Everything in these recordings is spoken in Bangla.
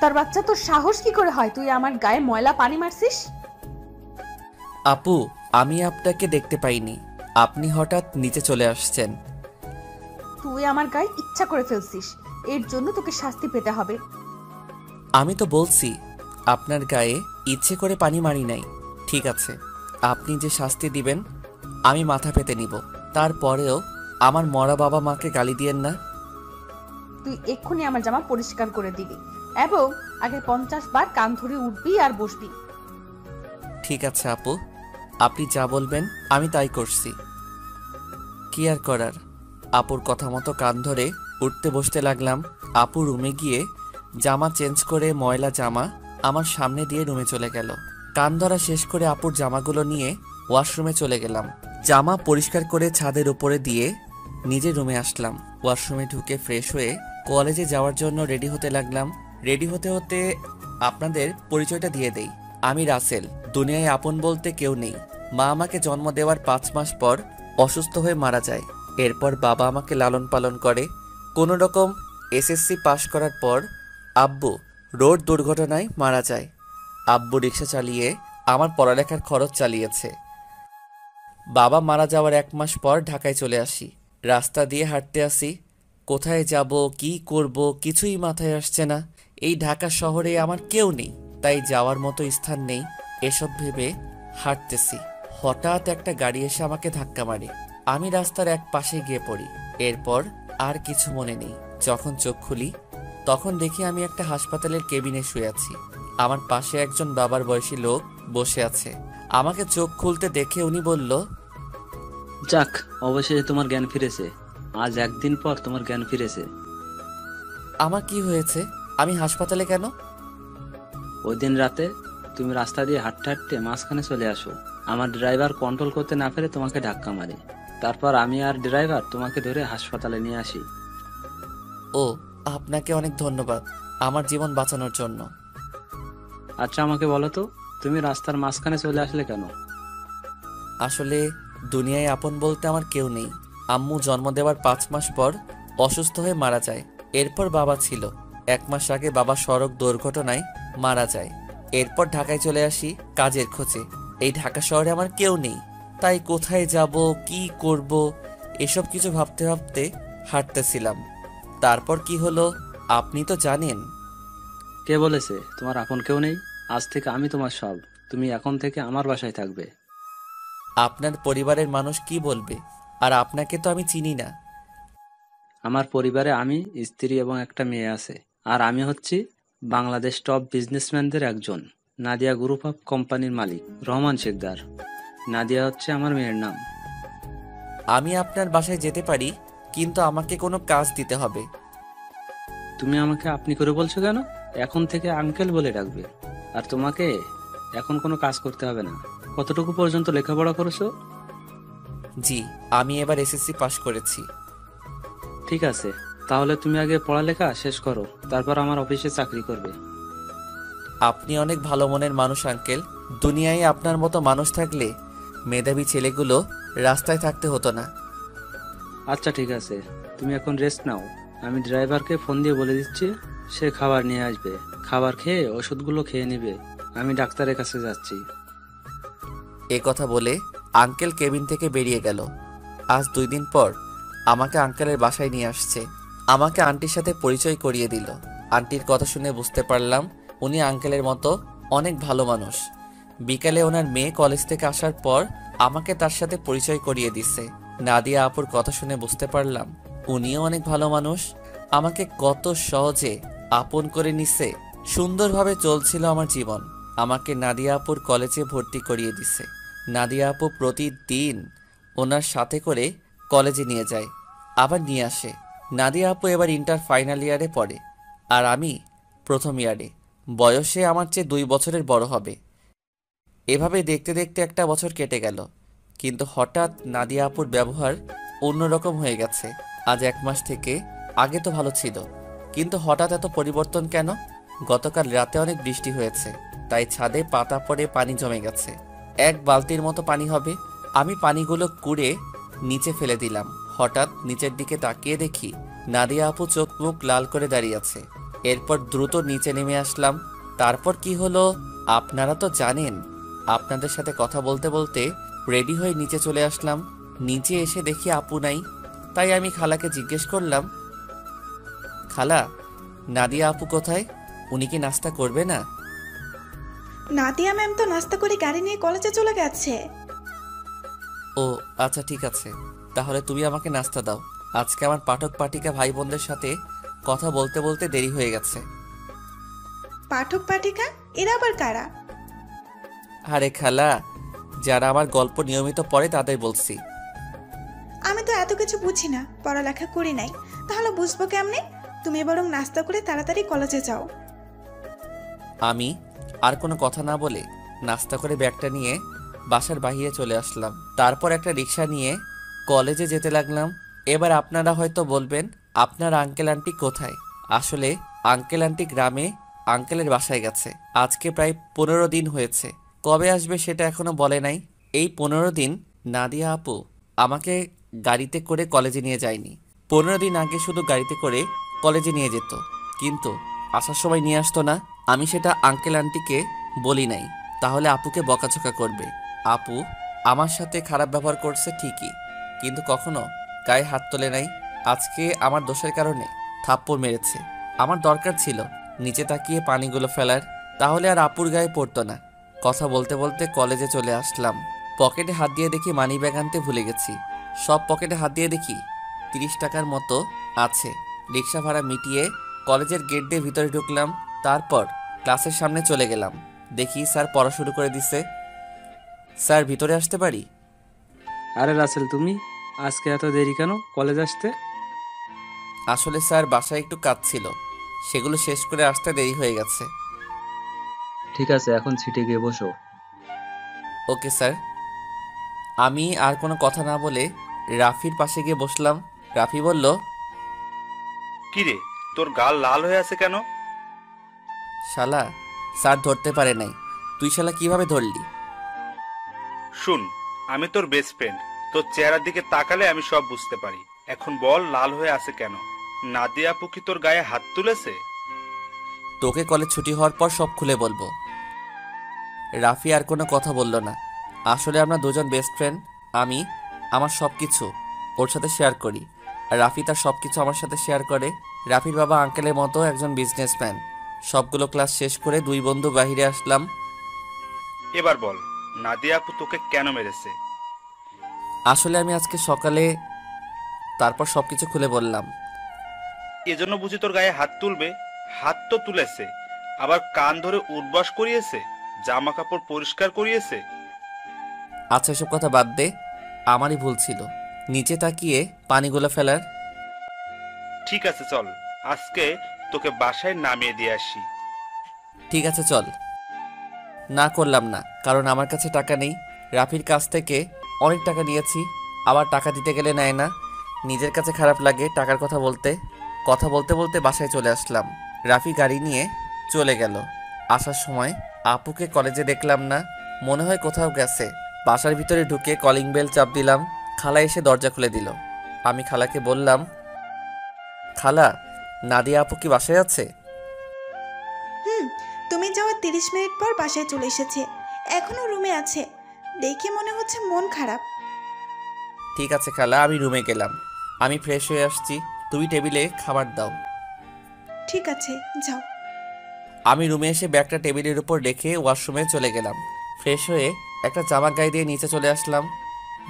কুত্তার বাচ্চা, তোর সাহস কি করে হয় তুই আমার গায়ে ময়লা পানি মারছিস? আপু, আমি আপনাকে দেখতে পাইনি, আপনি হঠাৎ নিচে চলে আসছেন। তুই আমার গায়ে ইচ্ছা করে ফেলছিস, এর জন্য তোকে শাস্তি পেতে হবে। আমি তো বলছি আপনার গায়ে ইচ্ছে করে পানি মারি নাই। ঠিক আছে, আপনি যে শাস্তি দিবেন আমি মাথা পেতে নিব, তারপরেও আমার মরা বাবা মাকে গালি দিয়েন না। তুই এক্ষুনি আমার জামা পরিষ্কার করে দিবি এবং আগে 50 বার কান ধরে উঠবি আর বসবি। ঠিক আছে আপু, আপনি যা বলবেন আমি তাই করছি। কি আর করার, আপুর কথা মতো কান ধরে উঠতে বসতে লাগলাম। আপু রুমে গিয়ে জামা চেঞ্জ করে ময়লা জামা আমার সামনে দিয়ে রুমে চলে গেল। কান ধরা শেষ করে আপুর জামাগুলো নিয়ে ওয়াশরুমে চলে গেলাম। জামা পরিষ্কার করে ছাদের উপরে দিয়ে নিজের রুমে আসলাম। ওয়াশরুমে ঢুকে ফ্রেশ হয়ে কলেজে যাওয়ার জন্য রেডি হতে লাগলাম। রেডি হতে হতে আপনাদের পরিচয়টা দিয়ে দেই, আমি রাসেল। দুনিয়ায় আপন বলতে কেউ নেই। মা আমাকে জন্ম দেওয়ার 5 মাস পর অসুস্থ হয়ে মারা যায়। এরপর বাবা আমাকে লালন পালন করে। কোনো রকম এসএসসি পাশ করার পর আব্বু রোড দুর্ঘটনায় মারা যায়। আব্বু রিক্সা চালিয়ে আমার পড়ালেখার খরচ চালিয়েছে। বাবা মারা যাওয়ার 1 মাস পর ঢাকায় চলে আসি। রাস্তা দিয়ে হাঁটতে আসি, কোথায় যাব কি করব কিছুই মাথায় আসছে না। এই ঢাকা শহরে আমার কেউ নেই, তাই যাওয়ার মতো স্থান নেই। এসব ভেবে হাঁটতেছি, হঠাৎ একটা গাড়ি এসে আমাকে ধাক্কা মারে। আমি রাস্তার এক পাশে গিয়ে পড়ি। এরপর আর কিছু মনে নেই। যখন চোখ খুলি তখন দেখি আমি একটা হাসপাতালের কেবিনে শুয়ে আছি। আমার পাশে একজন বাবার বয়সী লোক বসে আছে। আমাকে চোখ খুলতে দেখে উনি বলল, যাক, অবশেষে তোমার জ্ঞান ফিরেছে। আজ 1 দিন পর তোমার জ্ঞান ফিরেছে। আমার কি হয়েছে? আমি হাসপাতালে কেন? ওই দিন রাতে তুমি রাস্তা দিয়ে হাঁটতে হাঁটতে মাঝখানে চলে আসো। আমার ড্রাইভার কন্ট্রোল করতে না পেরে তোমাকে ধাক্কা মারে। তারপর আমি আর ড্রাইভার তোমাকে ধরে হাসপাতালে নিয়ে আসি। ও, আপনাকে অনেক ধন্যবাদ আমার জীবন বাঁচানোর জন্য। আচ্ছা, আমাকে বলো তো, তুমি রাস্তার মাঝখানে চলে আসলে কেন? আসলে দুনিয়ায় আপন বলতে আমার কেউ নেই। আম্মু জন্ম দেওয়ার 5 মাস পর অসুস্থ হয়ে মারা যায়। এরপর বাবা ছিল। 1 মাস আগে বাবা সড়ক দুর্ঘটনায় মারা যায়। এরপর ঢাকায় চলে আসি কাজের খোঁজে। এই ঢাকা শহরে আমার কেউ নেই, তাই কোথায় যাব কি করব এসব কিছু ভাবতে ভাবতে হাঁটতেছিলাম। তারপর কি হলো আপনি তো জানেন। কে বলেছে তোমার আপন কেউ নেই? আজ থেকে আমি তোমার সব। তুমি এখন থেকে আমার বাসায় থাকবে। আপনার পরিবারের মানুষ কি বলবে? আর আপনাকে তো আমি চিনি না। আমার পরিবারে আমি, স্ত্রী এবং একটা মেয়ে আছে। আর আমি হচ্ছি বাংলাদেশ টপ বিজনেসম্যানদের একজন, নাদিয়া গ্রুপ অফ কোম্পানির মালিক রহমান শিকদার। নাদিয়া হচ্ছে আমার মেয়ের নাম। আমি আপনার বাসায় যেতে পারি, কিন্তু আমাকে কোনো কাজ দিতে হবে। তুমি আমাকে আপনি করে বলছো কেন? এখন থেকে আঙ্কেল বলে ডাকবে। আর তোমাকে এখন কোনো কাজ করতে হবে না। কতটুকু পর্যন্ত লেখাপড়া করেছো? জি, আমি এবার এসএসসি পাশ করেছি। ঠিক আছে, তাহলে তুমি আগে পড়ালেখা শেষ করো, তারপর আমার অফিসে চাকরি করবে। আপনি অনেক ভালো মনের মানুষ আঙ্কেল। দুনিয়ায় আপনার মতো মানুষ থাকলে মেধাবী ছেলেগুলো রাস্তায় থাকতে হতো না। আচ্ছা ঠিক আছে, তুমি এখন রেস্ট নাও। আমি ড্রাইভারকে ফোন দিয়ে বলে দিচ্ছি, সে খাবার নিয়ে আসবে। খাবার খেয়ে ওষুধগুলো খেয়ে নেবে। আমি ডাক্তারের কাছে যাচ্ছি। এ কথা বলে আঙ্কেল কেবিন থেকে বেরিয়ে গেল। আজ 2 দিন পর আমাকে আঙ্কেলের বাসায় নিয়ে আসছে। আমাকে আন্টির সাথে পরিচয় করিয়ে দিল। আন্টির কথা শুনে বুঝতে পারলাম উনি আঙ্কেলের মতো অনেক ভালো মানুষ। বিকালে ওনার মেয়ে কলেজ থেকে আসার পর আমাকে তার সাথে পরিচয় করিয়ে দিচ্ছে। নাদিয়া আপুর কথা শুনে বুঝতে পারলাম উনিও অনেক ভালো মানুষ। আমাকে কত সহজে আপন করে নিছে। সুন্দরভাবে চলছিল আমার জীবন। আমাকে নাদিয়া আপুর কলেজে ভর্তি করিয়ে দিছে। নাদিয়া আপু প্রতিদিন ওনার সাথে করে কলেজে নিয়ে যায়, আবার নিয়ে আসে। নাদিয়া আপু এবার ইন্টার ফাইনাল ইয়ারে পড়ে, আর আমি প্রথম ইয়ারে। বয়সে আমার চেয়ে 2 বছরের বড় হবে। এভাবে দেখতে দেখতে একটা বছর কেটে গেল, কিন্তু হঠাৎ নাদিয়া আপুর ব্যবহার অন্যরকম হয়ে গেছে। আজ 1 মাস থেকে, আগে তো ভালো ছিল, কিন্তু হঠাৎ এত পরিবর্তন কেন? গতকাল রাতে অনেক বৃষ্টি হয়েছে, তাই ছাদে পাতা পড়ে পানি জমে গেছে। 1 বালতির মতো পানি হবে। আমি পানিগুলো কুড়ে নিচে ফেলে দিলাম। হঠাৎ নিচের দিকে তাকিয়ে দেখি নাদিয়া আপু চোখ মুখ লাল করে দাঁড়িয়ে আছে। এরপর দ্রুত নিচে নেমে আসলাম। তারপর কি হলো আপনারা তো জানেন। আপনাদের সাথে কথা বলতে বলতে রেডি হয়ে নিচে চলে আসলাম। নিচে এসে দেখি আপু নাই। তাই আমি খালাকে জিজ্ঞেস করলাম, খালা, নাদিয়া আপু কোথায়? উনি কি নাস্তা করবে না? নাদিয়া ম্যাম তো নাস্তা করে গাড়ি নিয়ে কলেজে চলে গেছে। ও আচ্ছা, ঠিক আছে, তাহলে তুমি আমাকে নাস্তা দাও। আজকে আমার পাঠক পাঠিকা ভাই বোনদের সাথে কথা বলতে বলতে দেরি হয়ে গেছে। পাঠক পাঠিকা এরা আবার কারা? আরে খালা, যারা আমার গল্প নিয়মিত পড়ে তাদের বলছি। আমি তো এত কিছু বুঝি না, পড়ালেখা করি নাই, তাহলে বুঝবো কেমনে? তুমি বরং নাস্তা করে তাড়াতাড়ি কলেজে যাও। আমি আর কোনো কথা না বলে নাস্তা করে ব্যাগটা নিয়ে বাসার বাইরে চলে আসলাম। তারপর একটা রিক্সা নিয়ে কলেজে যেতে লাগলাম। এবার আপনারা হয়তো বলবেন, আপনার আঙ্কেল আন্টি কোথায়? আসলে আঙ্কেল আন্টি গ্রামে আঙ্কেলের বাসায় গেছে। আজকে প্রায় 15 দিন হয়েছে। কবে আসবে সেটা এখনো বলে নাই। এই 15 দিন নাদিয়া আপু আমাকে গাড়িতে করে কলেজে নিয়ে যায়নি। 15 দিন আগে শুধু গাড়িতে করে কলেজে নিয়ে যেত, কিন্তু আসার সময় নিয়ে আসতো না। আমি সেটা আঙ্কেল আন্টিকে বলি নাই, তাহলে আপুকে বকাঝকা করবে। আপু আমার সাথে খারাপ ব্যবহার করছে ঠিকই, কিন্তু কখনো গায়ে হাত তোলে নাই। আজকে আমার দোষের কারণে থাপ্পড় মেরেছে। আমার দরকার ছিল নিচে তাকিয়ে পানিগুলো ফেলার, তাহলে আর আপুর গায়ে পড়তো না। কথা বলতে বলতে কলেজে চলে আসলাম। পকেটে হাত দিয়ে দেখি মানি ব্যাগ আনতে ভুলে গেছি। সব পকেটে হাত দিয়ে দেখি 30 টাকার মতো আছে। রিক্সা ভাড়া মিটিয়ে কলেজের গেট দিয়ে ভিতরে ঢুকলাম। তারপর ক্লাসের সামনে চলে গেলাম। দেখি স্যার পড়া শুরু করে দিছে। স্যার, ভিতরে আসতে পারি? আরে রাসেল, তুমি আজকে এত দেরি কেন কলেজ আসতে? আসলে স্যার, বাসায় একটু কাজ ছিল, সেগুলো শেষ করে আসতে দেরি হয়ে গেছে। ঠিক আছে, এখন সিটে গিয়ে বসো। Okay sir. আমি আর কোনো কথা না বলে রাফির পাশে গিয়ে বসলাম। রাফি বলল, কিরে, তোর গাল লাল হয়ে আছে কেন? শালা, স্যার ধরতে পারে নাই। তুই শালা কিভাবে ধরলি? শুন, আমি তোর বেস্ট ফ্রেন্ড, তোর চেহারার দিকে তাকালে আমি সব বুঝতে পারি। এখন বল, লাল হয়ে আছে কেন? নাদিয়া আপু কি তোর গায়ে হাত তুলেছে? তোকে কলেজ ছুটি হওয়ার পর সব খুলে বলবো। রাফি আর কোনো কথা বলল না। আসলে আমরা দুজন বেস্ট ফ্রেন্ড। আমি আমার সব কিছু ওর সাথে শেয়ার করি, আর রাফি তার সব কিছু আমার সাথে শেয়ার করে। রাফির বাবা আঙ্কেলের মতো একজন বিজনেসম্যান। সবগুলো ক্লাস শেষ করে দুই বন্ধু বাইরে আসলাম। এবার বল, নাদিয়া আপু তোকে কেন মেরেছে? আসলে আমি আজকে সকালে, তারপর সব কিছু খুলে বললাম। এজন্য বুঝি তোর গায়ে হাত তুলবে? হাত তো তুলেছে, আবার কান ধরে উঠবাস করিয়েছে, জামা কাপড় পরিষ্কার করিয়েছে। আচ্ছা, এসব কথা বাদ দে। আমারই ভুল ছিল নিচে তাকিয়ে পানিগুলো ফেলার। ঠিক আছে, চল আজকে তোকে বাসায় নামিয়ে দিয়ে আসি। ঠিক আছে চল। না করলাম না, কারণ আমার কাছে টাকা নেই। রাফির কাছ থেকে অনেক টাকা নিয়েছি, আবার টাকা দিতে গেলে নেয় না। নিজের কাছে খারাপ লাগে টাকার কথা বলতে। কথা বলতে বলতে বাসায় চলে আসলাম। রাফি গাড়ি নিয়ে চলে গেল। আসার সময় আপুকে কলেজে দেখলাম না, মনে হয় কোথাও গেছে। বাসার ভিতরে ঢুকে কলিং বেল চাপ দিলাম। খালা এসে দরজা খুলে দিল। আমি খালাকে বললাম, খালা, নাদিয়া আপু কি বাসায় আছে? তুমি যাওয়ার 30 মিনিট পর বাসায় চলে এসেছে, এখনো রুমে আছে। দেখে মনে হচ্ছে মন খারাপ। ঠিক আছে খালা, আমি রুমে গেলাম। আমি ফ্রেশ হয়ে আসছি, তুমি টেবিলে খাবার দাও। ঠিক আছে, যাও। আমি রুমে এসে ব্যাগটা টেবিলের উপর রেখে ওয়াশরুমে চলে গেলাম। ফ্রেশ হয়ে একটা জামা গায়ে দিয়ে নিচে চলে আসলাম।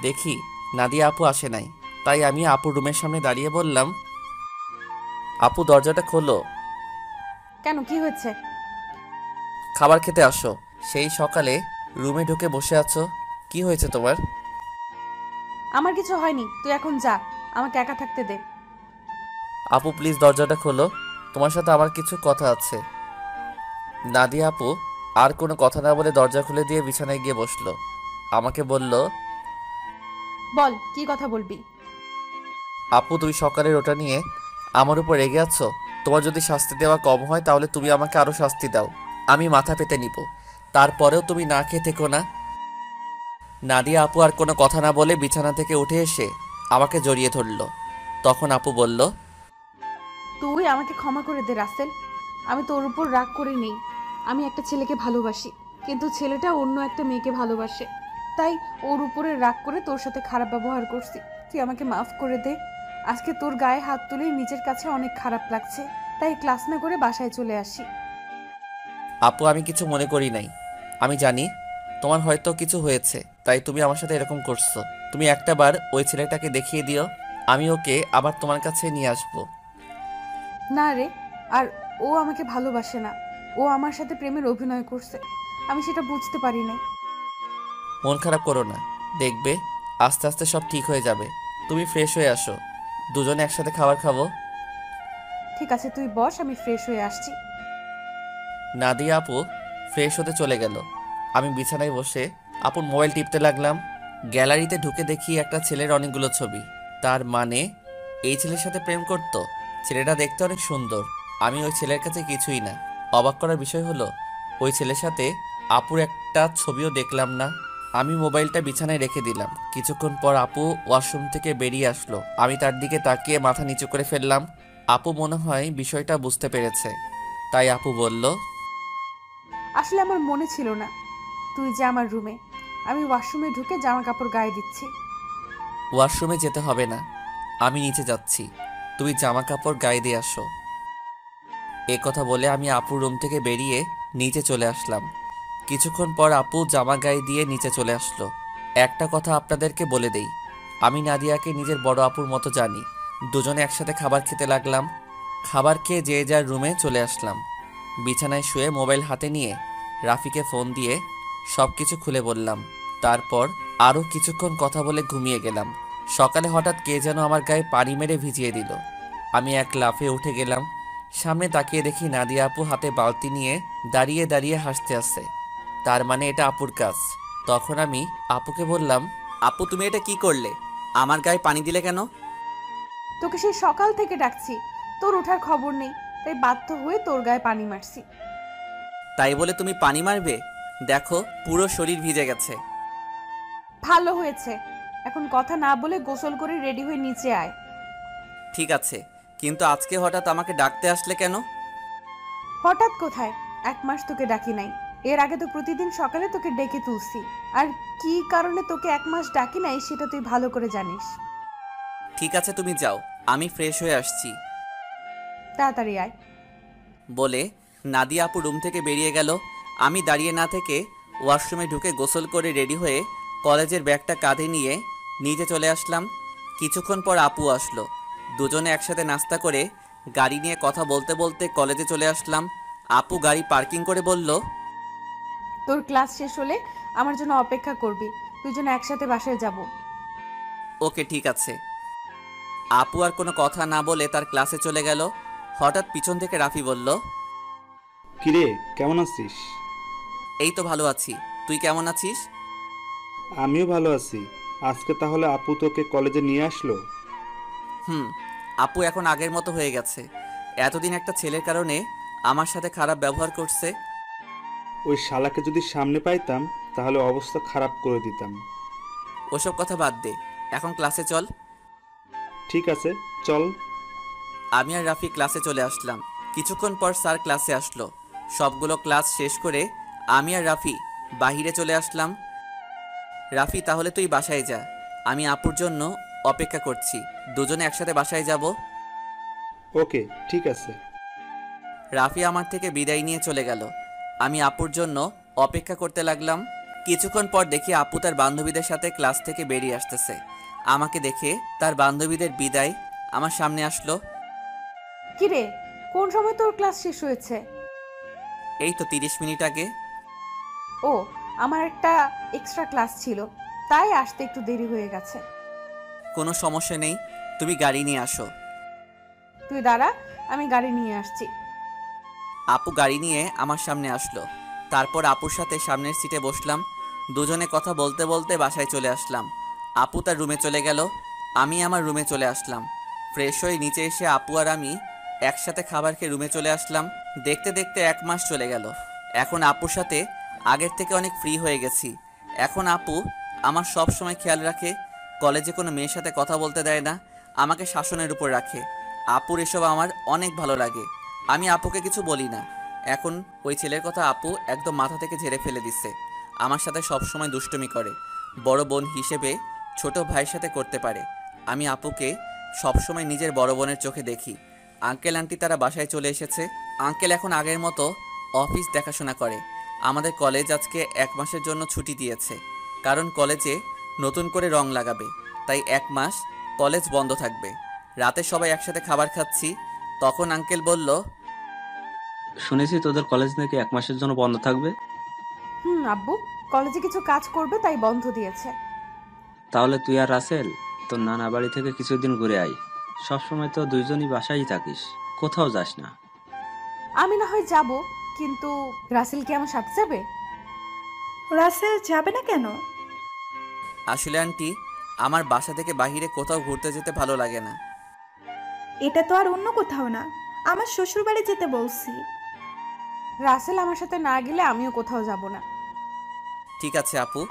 দেখি নাদিয়া আপু আসে নাই। তাই আমি আপুর রুমের সামনে দাঁড়িয়ে বললাম, আপু দরজাটা খোলো। কেন, কি হয়েছে? খাবার খেতে আসো। সেই সকালে রুমে ঢুকে বসে আছো, কি হয়েছে তোমার? আমার কিছু হয়নি, তুই এখন যা, আমাকে একা থাকতে দে। আপু প্লিজ দরজাটা খোলো, তোমার সাথে আমার কিছু কথা আছে। নাদিয়া আপু আর কোনো কথা না বলে দরজা খুলে দিয়ে বিছানায় গিয়ে বসলো। আমাকে বলল, বল, কি কথা বলবি? আপু তুমি সকালের ওটা নিয়ে আমার উপর রেগে আছো। তোমার যদি শাস্তি দেওয়া কম হয় তাহলে তুমি আমাকে আরো শাস্তি দাও, আমি মাথা পেতে নিব। তারপরেও তুমি না খেয়ে থেকো না। নাদিয়া আপু আর কোনো কথা না বলে বিছানা থেকে উঠে এসে আমাকে জড়িয়ে ধরল। তখন আপু বলল, তুই আমাকে ক্ষমা করে দে রাসেল, আমি তোর উপর রাগ করে নেই। আমি একটা ছেলেকে ভালোবাসি, কিন্তু ছেলেটা অন্য একটা মেয়েকে ভালোবাসে, তাই ওর উপরে রাগ করে তোর সাথে খারাপ ব্যবহার করছি। তুই আমাকে মাফ করে দে। আজকে তোর গায়ে হাত তুলে নিজের কাছে অনেক খারাপ লাগছে, তাই ক্লাস না করে বাসায় চলে আসি। আপু, আমি কিছু মনে করি নাই। আমি জানি তোমার হয়তো কিছু হয়েছে, তাই তুমি আমার সাথে এরকম করছো। তুমি একটাবার ওই ছেলেটাকে দেখিয়ে দিও, আমি ওকে আবার তোমার কাছে নিয়ে আসবো। না রে, আর ও আমাকে ভালোবাসে না। ও আমার সাথে প্রেমের অভিনয় করছে, আমি সেটা বুঝতে পারি নাই। মন খারাপ করো না, দেখবে আস্তে আস্তে সব ঠিক হয়ে যাবে। তুমি ফ্রেশ হয়ে আসো, দুজনে একসাথে খাবার খাবো। ঠিক আছে, তুই বস, আমি ফ্রেশ হয়ে আসছি। নাদিয়া আপু ফ্রেশ হতে চলে গেল। আমি বিছানায় বসে আপুর মোবাইল টিপতে লাগলাম। গ্যালারিতে ঢুকে দেখি একটা ছেলের অনেকগুলো ছবি। তার মানে এই ছেলের সাথে প্রেম করতো। ছেলেটা দেখতে অনেক সুন্দর। আমি ওই ছেলের কাছে কিছুই না। অবাক করার বিষয় হলো, ওই ছেলের সাথে আপুর একটা ছবিও দেখলাম না। আমি মোবাইলটা বিছানায় রেখে দিলাম। কিছুক্ষণ পর আপু ওয়াশরুম থেকে বেরিয়ে আসলো। আমি তার দিকে তাকিয়ে মাথা নিচু করে ফেললাম। আপু মনে হয় বিষয়টা বুঝতে পেরেছে, তাই আপু বলল, আসলে আমার মনে ছিল না তুই যে আমার রুমে। আমি ওয়াশরুমে ঢুকে জামা কাপড় গায়ে দিচ্ছি। ওয়াশরুমে যেতে হবে না, আমি নিচে যাচ্ছি, তুমি জামা কাপড় গায়ে দিয়ে আসো। এ কথা বলে আমি আপুর রুম থেকে বেরিয়ে নিচে চলে আসলাম। কিছুক্ষণ পর আপু জামা গায়ে দিয়ে নিচে চলে আসলো। একটা কথা আপনাদেরকে বলে দেই, আমি নাদিয়াকে নিজের বড় আপুর মতো জানি। দুজনে একসাথে খাবার খেতে লাগলাম। খাবার খেয়ে যে যার রুমে চলে আসলাম। বিছানায় শুয়ে মোবাইল হাতে নিয়ে রাফিকে ফোন দিয়ে সব কিছু খুলে বললাম। তারপর আরও কিছুক্ষণ কথা বলে ঘুমিয়ে গেলাম। সকালে হঠাৎ কে যেন আমার গায়ে পানি মেরে ভিজিয়ে দিল। আমি এক লাফে উঠে গেলাম। সামনে তাকিয়ে দেখি নাদিয়া আপু হাতে বালতি নিয়ে দাঁড়িয়ে দাঁড়িয়ে হাসতে আসছে। তার মানে এটা আপুর কাজ। তখন আমি আপুকে বললাম, আপু, তুমি এটা কি করলে? আমার গায়ে পানি দিলে কেন? তোকে সেই সকাল থেকে ডাকছি, তোর ওঠার খবর নেই, তাই বাধ্য হয়ে তোর গায়ে পানি মারছি। তাই বলে তুমি পানি মারবে? দেখো, পুরো শরীর ভিজে গেছে। ভালো হয়েছে, এখন কথা না বলে গোসল করে রেডি হয়ে নিচে আয়। ঠিক আছে, কিন্তু আজকে হঠাৎ আমাকে ডাকতে আসলে কেন? হঠাৎ কোথায়, 1 মাস তোকে ডাকি নাই। এর আগে তো প্রতিদিন সকালে তোকে ডেকে তুলছি। আর কি কারণে তোকে 1 মাস ডাকি নাই সেটা তুই ভালো করে জানিস। ঠিক আছে, তুমি যাও, আমি ফ্রেশ হয়ে আসছি। তাড়াতাড়ি আয়। বলে নাদিয়া আপু রুম থেকে বেরিয়ে গেল। আমি দাঁড়িয়ে না থেকে ওয়াশরুমে ঢুকে গোসল করে রেডি হয়ে কলেজের ব্যাগটা কাঁধে নিয়ে নিচে চলে আসলাম। কিছুক্ষণ পর আপু আসলো। দুজনে একসাথে নাস্তা করে গাড়ি নিয়ে কথা বলতে বলতে কলেজে চলে আসলাম। আপু গাড়ি পার্কিং করে বলল, তোর ক্লাস শেষ হলে আমার জন্য অপেক্ষা করবি, দুজনে একসাথে বাসায় যাব। ওকে, ঠিক আছে। আপু আর কোনো কথা না বলে তার ক্লাসে চলে গেল। হঠাৎ পিছন থেকে রাফি বলল, কিরে, কেমন আছিস? এই তো ভালো আছি, তুই কেমন আছিস? আমিও ভালো আছি। আজকে তাহলে আপু তোকে কলেজে নিয়ে আসলো? হুম, আপু এখন আগের মতো হয়ে গেছে। এতদিন একটা ছেলের কারণে আমার সাথে খারাপ ব্যবহার করছে। ওই শালাকে যদি সামনে পাইতাম তাহলে অবস্থা খারাপ করে দিতাম। ওসব কথা বাদ দে, এখন ক্লাসে চল। ঠিক আছে, চল। আমি আর রাফি ক্লাসে চলে আসলাম। কিছুক্ষণ পর স্যার ক্লাসে আসলো। সবগুলো ক্লাস শেষ করে আমি আর রাফি বাহিরে চলে আসলাম। রাফি, তাহলে তুই বাসায় যা, আমি আপুর জন্য অপেক্ষা করছি। দুজনে একসাথে বাসায় যাব। ওকে, ঠিক আছে। রাফি আমার থেকে বিদায় নিয়ে চলে গেল। আমি আপুর জন্য অপেক্ষা করতে লাগলাম। কিছুক্ষণ পর দেখি আপু তার বান্ধবীদের সাথে ক্লাস থেকে বেরিয়ে আসতেছে। আমাকে দেখে তার বান্ধবীদের বিদায় আমার সামনে আসলো। কিরে, কোন সময় তোর ক্লাস শেষ হয়েছে? এই তো 30 মিনিট আগে। ও, আমার একটা এক্সট্রা ক্লাস ছিল, তাই আসতে একটু দেরি হয়ে গেছে। কোনো সমস্যা নেই, তুমি গাড়ি নিয়ে আসো। তুই দাঁড়া, আমি গাড়ি নিয়ে আসছি। আপু গাড়ি নিয়ে আমার সামনে আসলো। তারপর আপুর সাথে সামনের সিটে বসলাম। দুজনে কথা বলতে বলতে বাসায় চলে আসলাম। আপু তার রুমে চলে গেল, আমি আমার রুমে চলে আসলাম। ফ্রেশ হয়ে নিচে এসে আপু আর আমি একসাথে খাবার খেয়ে রুমে চলে আসলাম। দেখতে দেখতে 1 মাস চলে গেল। এখন আপুর সাথে আগের থেকে অনেক ফ্রি হয়ে গেছি। এখন আপু আমার সব সময় খেয়াল রাখে। কলেজে কোনো মেয়ের সাথে কথা বলতে দেয় না, আমাকে শাসনের উপর রাখে। আপুর এসব আমার অনেক ভালো লাগে। আমি আপুকে কিছু বলি না। এখন ওই ছেলের কথা আপু একদম মাথা থেকে ঝেড়ে ফেলে দিচ্ছে। আমার সাথে সবসময় দুষ্টুমি করে, বড় বোন হিসেবে ছোট ভাইয়ের সাথে করতে পারে। আমি আপুকে সবসময় নিজের বড় বোনের চোখে দেখি। আঙ্কেল আন্টি তারা বাসায় চলে এসেছে। আঙ্কেল এখন আগের মতো অফিস দেখাশোনা করে। আমাদের কলেজ আজকে 1 মাসের জন্য ছুটি দিয়েছে, কারণ কলেজে নতুন করে রং লাগাবে, তাই 1 মাস কলেজ বন্ধ থাকবে। রাতে সবাই একসাথে খাবার খাচ্ছি, তখন আঙ্কেল বলল, শুনেছি তোদের কলেজ নাকি 1 মাসের জন্য বন্ধ থাকবে। আব্বু কলেজে কিছু কাজ করবে তাই বন্ধ দিয়েছে। তাহলে তুই আর রাসেল তোর নানা বাড়ি থেকে কিছুদিন ঘুরে আয়। সবসময় তো দুইজনই বাসায় থাকিস, কোথাও যাস না। আমি না হয় যাব, কিন্তু রাসেল কি আমার সাথে যাবে? রাসেল যাবে না কেন? আসলে আন্টি, আমার বাসা থেকে বাইরে কোথাও ঘুরতে যেতে ভালো লাগে না। এটা তো আর অন্য কোথাও না, আমার শ্বশুর বাড়ি যেতে বলছি। রাসেল আমার সাথে না গেলে আমিও কোথাও যাব না। ঠিক আছে আপু,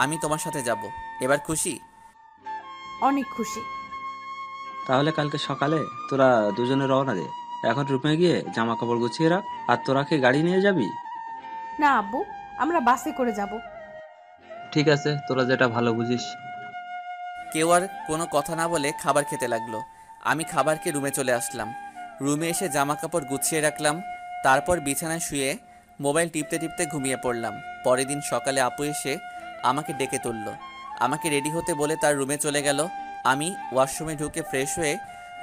আমি তোমার সাথে যাব। এবার খুশি? অনেক খুশি। তাহলে কালকে সকালে তোরা দুজনে রওনা দে। এখন রুমে গিয়ে জামা কাপড় গুছিয়ে রাখ। আর তোরা কি গাড়ি নিয়ে যাবি? না আব্বু, আমরা বাসে করে যাব। ঠিক আছে, তোরা যেটা ভালো বুঝিস। কেউ আর কোনো কথা না বলে খাবার খেতে লাগলো। আমি খাবারকে রুমে চলে আসলাম। রুমে এসে জামা কাপড় গুছিয়ে রাখলাম। তারপর বিছানায় শুয়ে মোবাইল টিপতে টিপতে ঘুমিয়ে পড়লাম। পরের দিন সকালে আপু এসে আমাকে ডেকে তুলল। আমাকে রেডি হতে বলে তার রুমে চলে গেল। আমি ওয়াশরুমে ঢুকে ফ্রেশ হয়ে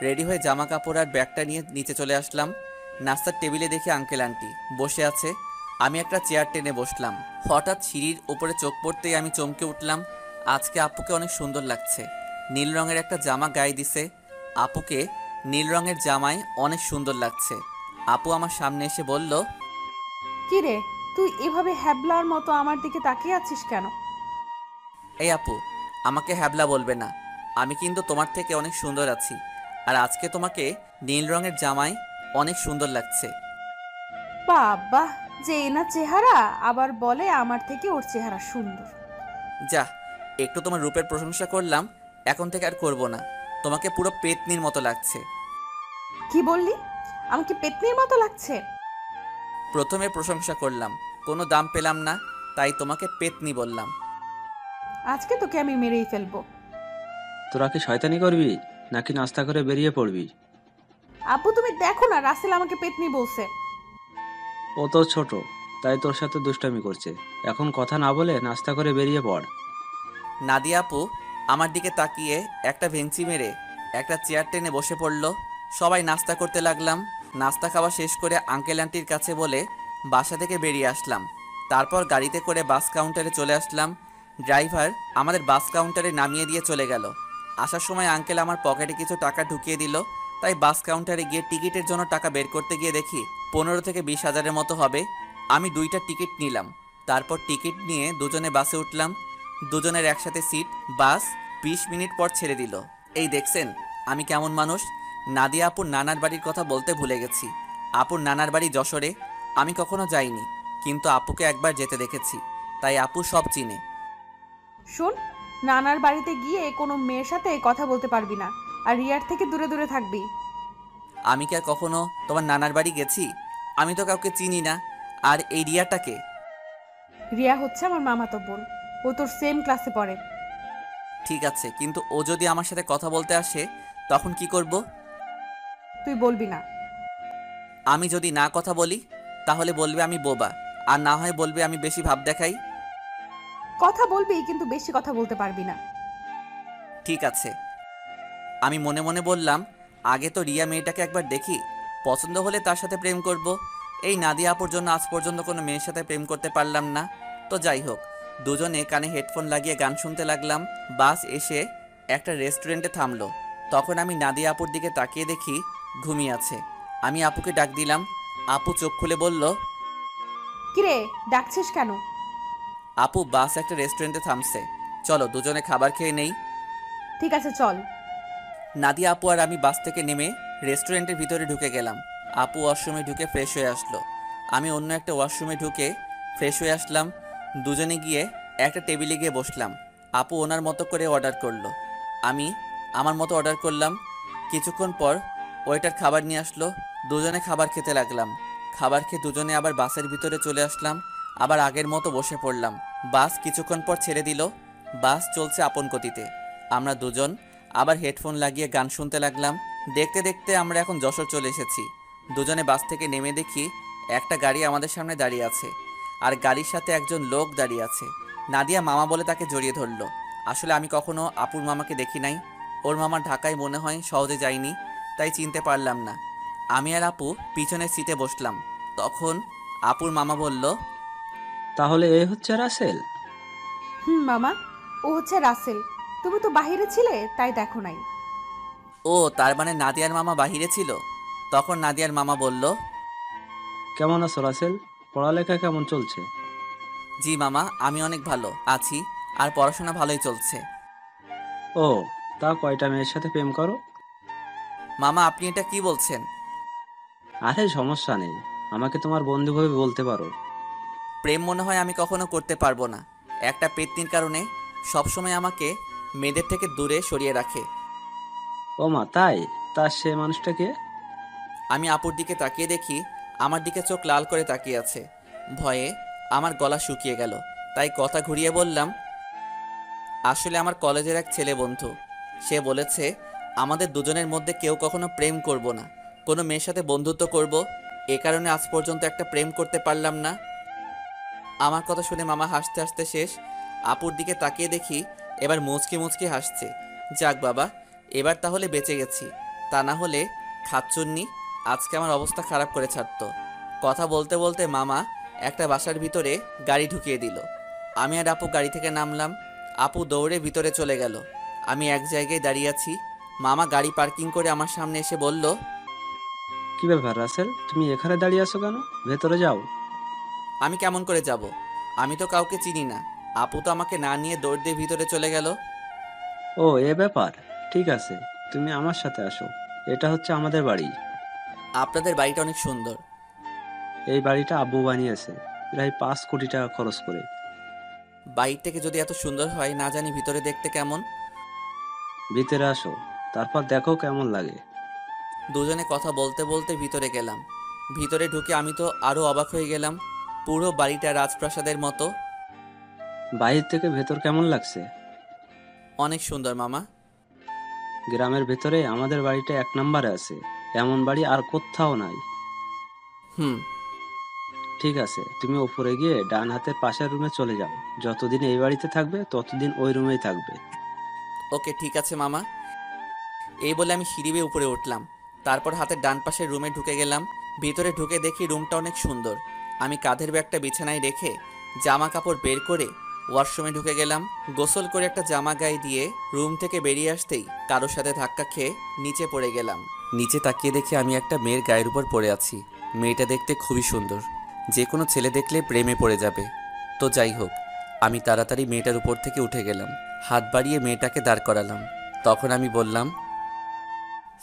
রেডি হয়ে জামা কাপড় আর ব্যাগটা নিয়ে নিচে চলে আসলাম। নাস্তার টেবিলে দেখি আঙ্কেল আন্টি বসে আছে। আমি একটা চেয়ার টেনে বসলাম। হঠাৎ সিঁড়ির উপরে চোখ পড়তেই আমি চমকে উঠলাম। আজকে আপুকে অনেক সুন্দর লাগছে। নীল রঙের একটা জামা গায়ে দিছে। আপুকে নীল রঙের জামায় অনেক সুন্দর লাগছে। আপু আমার সামনে এসে বলল, কি রে, তুই এভাবে হ্যাবলার মতো আমার দিকে তাকিয়ে আছিস কেন? এই আপু, আমাকে হ্যাবলা বলবে না। আমি কিন্তু তোমার থেকে অনেক সুন্দর আছি। আর আজকে তোমাকে নীল রঙের জামায় অনেক সুন্দর লাগছে। বাবা, যে না চেহারা, আবার বলে আমার থেকে ওর চেহারা সুন্দর। যা, একটু তোমার রূপের প্রশংসা করলাম, এখন থেকে আর করব না। তোমাকে পুরো পেতনির মতো লাগছে। কি বললি? আমাকে পেতনির মতো লাগছে? প্রথমে প্রশংসা করলাম, কোনো দাম পেলাম না, তাই তোমাকে পেতনি বললাম। আজকে তোকে আমি মেরেই ফেলবো। তোরা কি শয়তানি করবি নাকি নাস্তা করে বেরিয়ে পড়বি? আব্বু তুমি দেখো না, রাসেল আমাকে পেতনি বলছে। ও তো ছোট, তাই তোর সাথে দুষ্টামি করছে। এখন কথা না বলে নাস্তা করে বেরিয়ে পড়। নাদিয়া আপু আমার দিকে তাকিয়ে একটা ভেঙচি মেরে একটা চেয়ার টেনে বসে পড়ল। সবাই নাস্তা করতে লাগলাম। নাস্তা খাওয়া শেষ করে আঙ্কেল আন্টির কাছে বলে বাসা থেকে বেরিয়ে আসলাম। তারপর গাড়িতে করে বাস কাউন্টারে চলে আসলাম। ড্রাইভার আমাদের বাস কাউন্টারে নামিয়ে দিয়ে চলে গেল। আসার সময় আঙ্কেল আমার পকেটে কিছু টাকা ঢুকিয়ে দিল। তাই বাস কাউন্টারে গিয়ে টিকিটের জন্য টাকা বের করতে গিয়ে দেখি 15 থেকে 20 হাজারের মতো হবে। আমি 2টা টিকিট নিলাম। তারপর টিকিট নিয়ে দুজনে বাসে উঠলাম। দুজনের একসাথে সিট। বাস 20 মিনিট পর ছেড়ে দিল। এই দেখছেন আমি কেমন মানুষ। নাদিয়া আপুর নানার বাড়ির কথা বলতে ভুলে গেছি। আপুর নানার বাড়ি যশোরে। আমি কখনো যাইনি, কিন্তু আপুকে একবার যেতে দেখেছি, তাই আপু সব চিনে। শোন, নানার বাড়িতে গিয়ে কোনো মেয়ের সাথে কথা বলতে পারবি না, আর রিয়ার থেকে দূরে দূরে থাকবি। আমি কি আর কখনো তোমার নানার বাড়ি গেছি? আমি তো কাউকে চিনি না। আর এই রিয়াটাকে? রিয়া হচ্ছে আমার মামাতো বোন, ও তোর সেম ক্লাসে পড়ে। ঠিক আছে, কিন্তু ও যদি আমার সাথে কথা বলতে আসে তখন কি করব? তুই বলবি না। আমি যদি না কথা বলি তাহলে বলবে আমি বোবা, আর না হয় বলবে আমি বেশি ভাব দেখাই। কথা বলবি, কিন্তু বেশি কথা বলতে পারবি না। ঠিক আছে। আমি মনে মনে বললাম, আগে তো রিয়া মেয়েটাকে একবার দেখি, পছন্দ হলে তার সাথে প্রেম করব। এই নাদিয়া আপুর জন্য আজ পর্যন্ত কোনো মেয়ের সাথে প্রেম করতে পারলাম না। তো যাই হোক, দুজনে কানে হেডফোন লাগিয়ে গান শুনতে লাগলাম। বাস এসে একটা রেস্টুরেন্টে থামলো। তখন আমি নাদিয়া আপুর দিকে তাকিয়ে দেখি ঘুমিয়ে আছে। আমি আপুকে ডাক দিলাম। আপু চোখ খুলে বলল, কিরে, ডাকছিস কেন? আপু বাস একটা রেস্টুরেন্টে থামছে, চলো দুজনে খাবার খেয়ে নেই। ঠিক আছে চল। নাদিয়া আপু আর আমি বাস থেকে নেমে রেস্টুরেন্টের ভিতরে ঢুকে গেলাম। আপু ওয়াশরুমে ঢুকে ফ্রেশ হয়ে আসলো। আমি অন্য একটা ওয়াশরুমে ঢুকে ফ্রেশ হয়ে আসলাম। দুজনে গিয়ে একটা টেবিলে গিয়ে বসলাম। আপু ওনার মতো করে অর্ডার করলো, আমি আমার মতো অর্ডার করলাম। কিছুক্ষণ পর ওয়েটার খাবার নিয়ে আসলো, দুজনে খাবার খেতে লাগলাম। খাবার খেয়ে দুজনে আবার বাসের ভিতরে চলে আসলাম, আবার আগের মতো বসে পড়লাম। বাস কিছুক্ষণ পর ছেড়ে দিল। বাস চলছে আপন গতিতে। আমরা দুজন আবার হেডফোন লাগিয়ে গান শুনতে লাগলাম। দেখতে দেখতে আমরা এখন যশোর চলে এসেছি। দুজনে বাস থেকে নেমে দেখি একটা গাড়ি আমাদের সামনে দাঁড়িয়ে আছে, আর গাড়ির সাথে একজন লোক দাঁড়িয়ে আছে। নাদিয়া মামা বলে তাকে জড়িয়ে ধরলো। আসলে আমি কখনো আপুর মামাকে দেখি নাই। ওর মামা ঢাকায় মনে হয় সহজে যায়নি, তাই চিনতে পারলাম না। আমি আর আপু পিছনের সিটে বসলাম। তখন আপুর মামা বলল, তাহলে এ হচ্ছে রাসেল? হুম মামা, ও হচ্ছে রাসেল। তুমি তো বাইরে ছিলে, তাই দেখো নাই। ও তার মানে নাদিয়ার মামা বাহিরে ছিল। তখন নাদিয়ার মামা বলল, কেমন আছো রাসেল? পড়ালেখা কেমন চলছে? জি মামা, আমি অনেক ভালো আছি, আর পড়াশোনা ভালোই চলছে। ও, তা কয়টা মেয়ের সাথে প্রেম করো? মামা আপনি এটা কি বলছেন? আরে সমস্যা নেই, আমাকে তোমার বন্ধু ভাবে বলতে পারো। প্রেম মনে হয় আমি কখনো করতে পারবো না। একটা পেত্নির কারণে সবসময় আমাকে মেয়েদের থেকে দূরে সরিয়ে রাখে। ও মা, তাই? তা সে মানুষটাকে? আমি আপুর দিকে তাকিয়ে দেখি আমার দিকে চোখ লাল করে তাকিয়ে আছে। ভয়ে আমার গলা শুকিয়ে গেল, তাই কথা ঘুরিয়ে বললাম, আসলে আমার কলেজের এক ছেলে বন্ধু। সে বলেছে আমাদের দুজনের মধ্যে কেউ কখনো প্রেম করব না, কোনো মেয়ের সাথে বন্ধুত্ব করব। এ কারণে আজ পর্যন্ত একটা প্রেম করতে পারলাম না। আমার কথা শুনে মামা হাসতে হাসতে শেষ। আপুর দিকে তাকিয়ে দেখি এবার মুচকি মুচকি হাসছে। যাক বাবা, এবার তাহলে বেঁচে গেছি, তা না হলে খাচ্চুন্নি আজকে আমার অবস্থা খারাপ করে ছাড়তো। কথা বলতে বলতে মামা একটা বাসার ভিতরে গাড়ি ঢুকিয়ে দিল। আমি আর আপু গাড়ি থেকে নামলাম। আপু দৌড়ে ভিতরে চলে গেল। আমি এক জায়গায় দাঁড়িয়ে আছি। মামা গাড়ি পার্কিং করে আমার সামনে এসে বলল, কি ব্যাপার রাসেল, তুমি এখানে দাঁড়িয়ে আছো কেন? ভেতরে যাও। আমি কেমন করে যাব? আমি তো কাউকে চিনি না। আপু তো আমাকে না নিয়ে দৌড় দিয়ে ভিতরে চলে গেল। ও, এ ব্যাপার। ঠিক আছে, তুমি আমার সাথে আসো। এটা হচ্ছে আমাদের বাড়ি। আপনাদের বাড়িটা অনেক সুন্দর। এই বাড়িটা আব্বু বানিয়েছে প্রায় 5 কোটি টাকা খরচ করে। বাইরে থেকে যদি এত সুন্দর হয়, না জানি ভিতরে দেখতে কেমন। ভিতরে আসো, তারপর দেখো কেমন লাগে। দুজনে কথা বলতে বলতে ভিতরে গেলাম। ভিতরে ঢুকে আমি তো আরো অবাক হয়ে গেলাম। পুরো বাড়িটা রাজপ্রাসাদের মতো। বাইরে থেকে ভেতর কেমন লাগছে? অনেক সুন্দর মামা। গ্রামের ভেতরে আমাদের বাড়িটা 1 নম্বরে আছে। এমন বাড়ি আর কোথাও নাই। হুম। ঠিক আছে, তুমি উপরে গিয়ে ডান হাতের পাশের রুমে চলে যাও। যতদিন এই বাড়িতে থাকবে ততদিন ওই রুমেই থাকবে। ওকে ঠিক আছে মামা। এই বলে আমি সিঁড়ি বেয়ে উপরে উঠলাম। তারপর হাতের ডান পাশের রুমে ঢুকে গেলাম। ভিতরে ঢুকে দেখি রুমটা অনেক সুন্দর। আমি কাঁধের ব্যাগটা বিছানায় রেখে জামা কাপড় বের করে ওয়াশরুমে ঢুকে গেলাম। গোসল করে একটা জামা গায়ে দিয়ে রুম থেকে বেরিয়ে আসতেই কারোর সাথে ধাক্কা খেয়ে নিচে পড়ে গেলাম। নিচে তাকিয়ে দেখি আমি একটা মেয়ের গায়ের উপর পড়ে আছি। মেয়েটা দেখতে খুবই সুন্দর, যে কোনো ছেলে দেখলে প্রেমে পড়ে যাবে। তো যাই হোক, আমি তাড়াতাড়ি মেয়েটার উপর থেকে উঠে গেলাম। হাত বাড়িয়ে মেয়েটাকে দাঁড় করালাম। তখন আমি বললাম,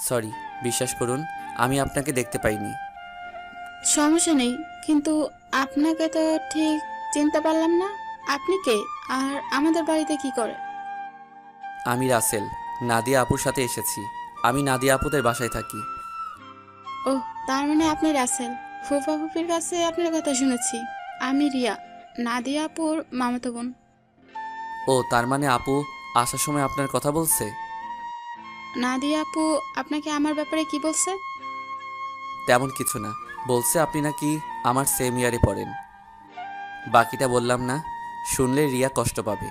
সরি, বিশ্বাস করুন আমি আপনাকে দেখতে পাইনি। সমস্যা নেই, কিন্তু আপনাকে তো ঠিক চিনতে পারলাম না। আপনি কে, আর আমাদের বাড়িতে কি করে? আমি রাসেল, নাদিয়া আপুর সাথে এসেছি। আমি নাদিয়া আপুদের বাসায় থাকি। ও, তার মানে আপনি রাসেল। ফুফা ফুফির কাছে আপনার কথা শুনেছি। আমি রিয়া, নাদিয়া আপুর মামাতো বোন। ও, তার মানে আপু আসার সময় আপনার কথা বলছে? নাদিয়া আপু আপনাকে আমার ব্যাপারে কি বলছে? তেমন কিছু না, বলছে আপনি নাকি আমার সেম ইয়ারে পড়েন। বাকিটা বললাম না, শুনলে রিয়া কষ্ট পাবে,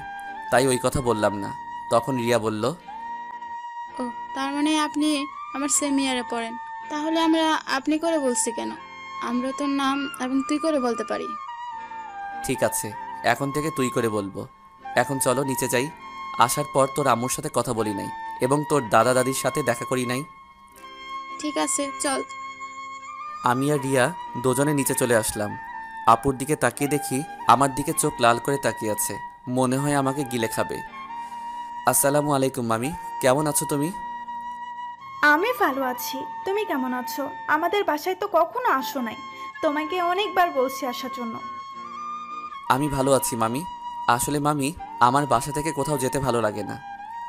তাই ওই কথা বললাম না। তখন রিয়া বলল, ও, তার মানে আপনি আমার সেম ইয়ারে পড়েন। তাহলে আমরা আপনি করে বলছি কেন? আমরা তোর নাম এবং তুই করে বলতে পারি। ঠিক আছে, এখন থেকে তুই করে বলবো। এখন চলো নিচে যাই। আসার পর তোর আম্মুর সাথে কথা বলি নাই এবং তোর দাদা দাদির সাথে দেখা করি নাই। ঠিক আছে, চল। আমি আর রিয়া দুজনে নিচে চলে আসলাম। আপুর দিকে তাকিয়ে দেখি আমার দিকে চোখ লাল করে তাকিয়ে আছে, মনে হয় আমাকে গিলে খাবে। আসসালামু আলাইকুম মামি, কেমন আছো তুমি? আমি ভালো আছি। তুমি কেমন আছো? আমাদের বাসায় তো কখনো আসো নাই, তোমাকে অনেকবার বলছি আসার জন্য। আমি ভালো আছি মামি। আসলে মামি, আমার বাসা থেকে কোথাও যেতে ভালো লাগে না।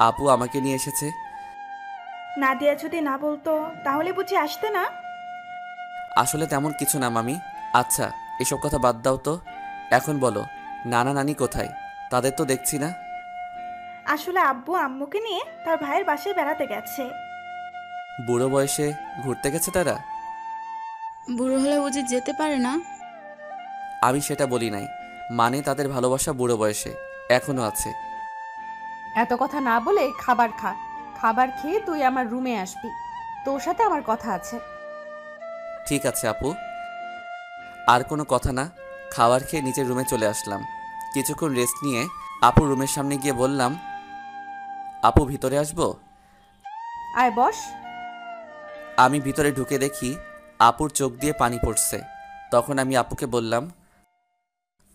আপু আমাকে নিয়ে এসেছে। নাদিয়া যদি না বলতো তাহলে বুঝি আসতে না? আসলে তেমন কিছু না মামি। আচ্ছা, এসব কথা বাদ দাও তো। এখন বলো, নানা নানি কোথায়? তাদের তো দেখছি না। আসলে আব্বু আম্মুকে নিয়ে তার ভাইয়ের বাসায় বেড়াতে গেছে। বুড়ো বয়সে ঘুরতে গেছে তারা? বুড়ো হলে বুঝি যেতে পারে না? আমি সেটা বলি নাই, মানে তাদের ভালোবাসা বুড়ো বয়সে এখনো আছে। এত কথা না বলে খাবার খা। খাবার খেয়ে তুই আমার রুমে আসবি, তোর সাথে আমার কথা আছে। ঠিক আছে আপু। আর কোনো কথা না, খাবার খেয়ে নিচের রুমে চলে আসলাম। কিছুক্ষণ রেস্ট নিয়ে আপুর রুমের সামনে গিয়ে বললাম, আপু ভিতরে আসবো? আয় বস। আমি ভিতরে ঢুকে দেখি আপুর চোখ দিয়ে পানি পড়ছে। তখন আমি আপুকে বললাম,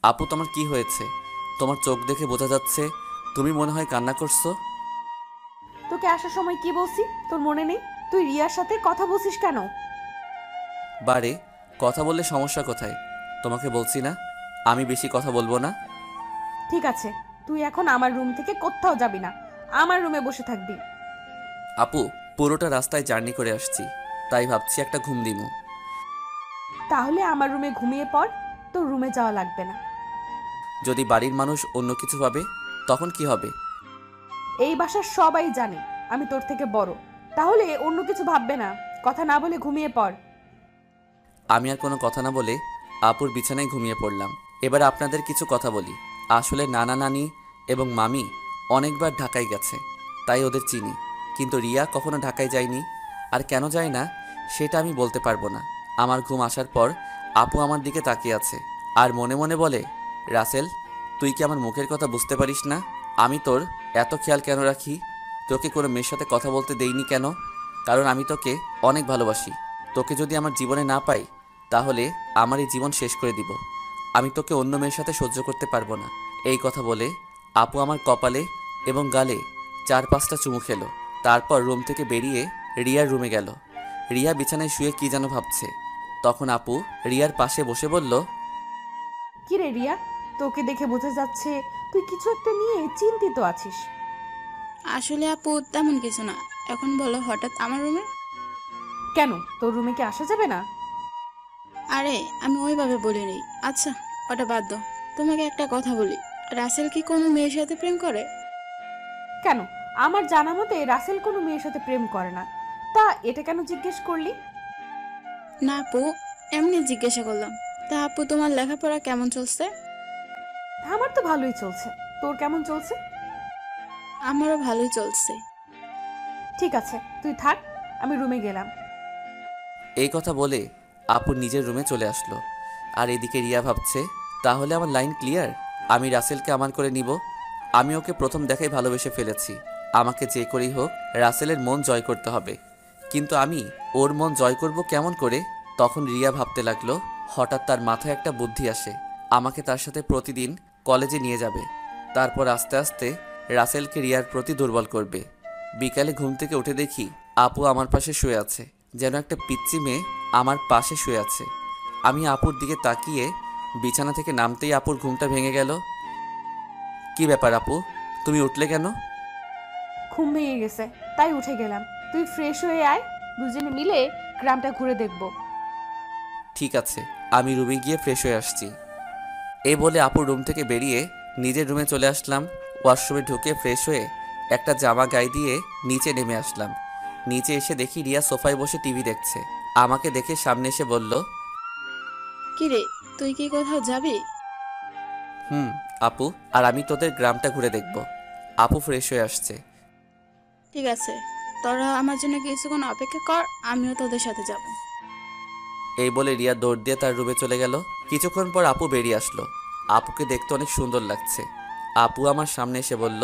আপু তোমার কি হয়েছে? তোমার চোখ দেখে বোঝা যাচ্ছে তুমি মনে হয় কান্না করছো। তোকে আসার সময় কি বলছি তোর মনে নেই? তুই রিয়ার সাথে কথা বলছিস কেন? বারে, কথা বললে সমস্যা কোথায়? তোমাকে বলছি না আমি বেশি কথা বলবো না। ঠিক আছে, তুই এখন আমার রুম থেকে কোথাও যাবি না, আমার রুমে বসে থাকবি। আপু, পুরোটা রাস্তায় জার্নি করে আসছি, তাই ভাবছি একটা ঘুম দিমু। তাহলে আমার রুমে ঘুমিয়ে পড়, তোর রুমে যাওয়া লাগবে না। যদি বাড়ির মানুষ অন্য কিছু ভাবে তখন কি হবে? এই বাসার সবাই জানে আমি তোর থেকে বড়, তাহলে অন্য কিছু ভাববে না। কথা না বলে ঘুমিয়ে পড়। আমি আর কোনো কথা না বলে আপুর বিছানায় ঘুমিয়ে পড়লাম। এবার আপনাদের কিছু কথা বলি। আসলে নানা নানি এবং মামি অনেকবার ঢাকায় গেছে, তাই ওদের চিনি। কিন্তু রিয়া কখনো ঢাকায় যায়নি, আর কেন যায় না সেটা আমি বলতে পারবো না। আমার ঘুম আসার পর আপু আমার দিকে তাকিয়ে আছে আর মনে মনে বলে, রাসেল, তুই কি আমার মুখের কথা বুঝতে পারিস না? আমি তোর এত খেয়াল কেন রাখি? তোকে কোনো মেয়ের সাথে কথা বলতে দেইনি কেন? কারণ আমি তোকে অনেক ভালোবাসি। তোকে যদি আমার জীবনে না পাই তাহলে আমার এই জীবন শেষ করে দিব। আমি তোকে অন্য মেয়ের সাথে সহ্য করতে পারবো না। এই কথা বলে আপু আমার কপালে এবং গালে 4-5টা চুমু খেলো। তারপর রুম থেকে বেরিয়ে রিয়ার রুমে গেল। রিয়া বিছানায় শুয়ে কি যেন ভাবছে। তখন আপু রিয়ার পাশে বসে বলল, কি রে রিয়া, তোকে দেখে বোঝা যাচ্ছে তুই কিছু একটা নিয়ে চিন্তিত আছিস। আসলে আপু তেমন কিছু না। এখন বলো হঠাৎ আমার রুমে? কেন, তোর রুমে কি আসা যাবে না? আরে আমি ওইভাবে বলিনি। আচ্ছা, ওটা বাদ দাও। তোমাকে একটা কথা বলি, রাসেল কি কোনো মেয়ের সাথে প্রেম করে? কেন, আমার জানা মতে রাসেল কোনো মেয়ের সাথে প্রেম করে না। তা এটা কেন জিজ্ঞেস করলি? না আপু, এমনি জিজ্ঞাসা করলাম। তা আপু তোমার লেখাপড়া কেমন চলছে? আমার তো ভালোই চলছে, তোর কেমন চলছে? আমারও ভালোই চলছে। ঠিক আছে, তুই থাক, আমি রুমে গেলাম। এই কথা বলে আপু নিজের রুমে চলে আসলো। আর এদিকে রিয়া ভাবছে, তাহলে আমার লাইন ক্লিয়ার, আমি রাসেলকে আমার করে নিব। আমি ওকে প্রথম দেখাই ভালোবেসে ফেলেছি। আমাকে যে করেই হোক রাসেলের মন জয় করতে হবে। কিন্তু আমি ওর মন জয় করব কেমন করে? তখন রিয়া ভাবতে লাগলো। হঠাৎ তার মাথায় একটা বুদ্ধি আসে, আমাকে তার সাথে প্রতিদিন কলেজে নিয়ে যাবে। তারপর আস্তে আস্তে রাসেলকে রিয়ার প্রতি দুর্বল করবে। বিকালে ঘুম থেকে উঠে দেখি আপু আমার পাশে শুয়ে আছে, যেন একটা পিচ্চি মেয়ে আমার পাশে শুয়ে আছে। আমি আপুর দিকে তাকিয়ে বিছানা থেকে নামতেই আপুর ঘুমটা ভেঙে গেল। কি ব্যাপার আপু, তুমি উঠলে কেন? ঘুম ভেঙে গেছে তাই উঠে গেলাম। তুই ফ্রেশ হয়ে আয়, দুজনে মিলে গ্রামটা ঘুরে দেখব। ঠিক আছে, আমি রুমে গিয়ে ফ্রেশ হয়ে আসছি। এই বলে আপুর রুম থেকে বেরিয়ে নিজের রুমে চলে আসলাম। ওয়াশরুমে ঢুকে ফ্রেশ হয়ে একটা জামা গায়ে দিয়ে নিচে নেমে আসলাম। নিচে এসে দেখি রিয়া সোফায় বসে টিভি দেখছে। আমাকে দেখে সামনে এসে বলল, কিরে, তুই কি কোথাও যাবি? আপু, আর আমি তোদের গ্রামটা ঘুরে দেখব। আপু ফ্রেশ হয়ে আসছে। ঠিক আছে, তোরা আমার জন্য কিছুক্ষণ অপেক্ষা কর, আমিও তোদের সাথে যাব। এই বলে রিয়া দৌড় দিয়ে তার রুমে চলে গেল। কিছুক্ষণ পর আপু বেরিয়ে আসলো। আপুকে দেখতে অনেক সুন্দর লাগছে। আপু আমার সামনে এসে বলল,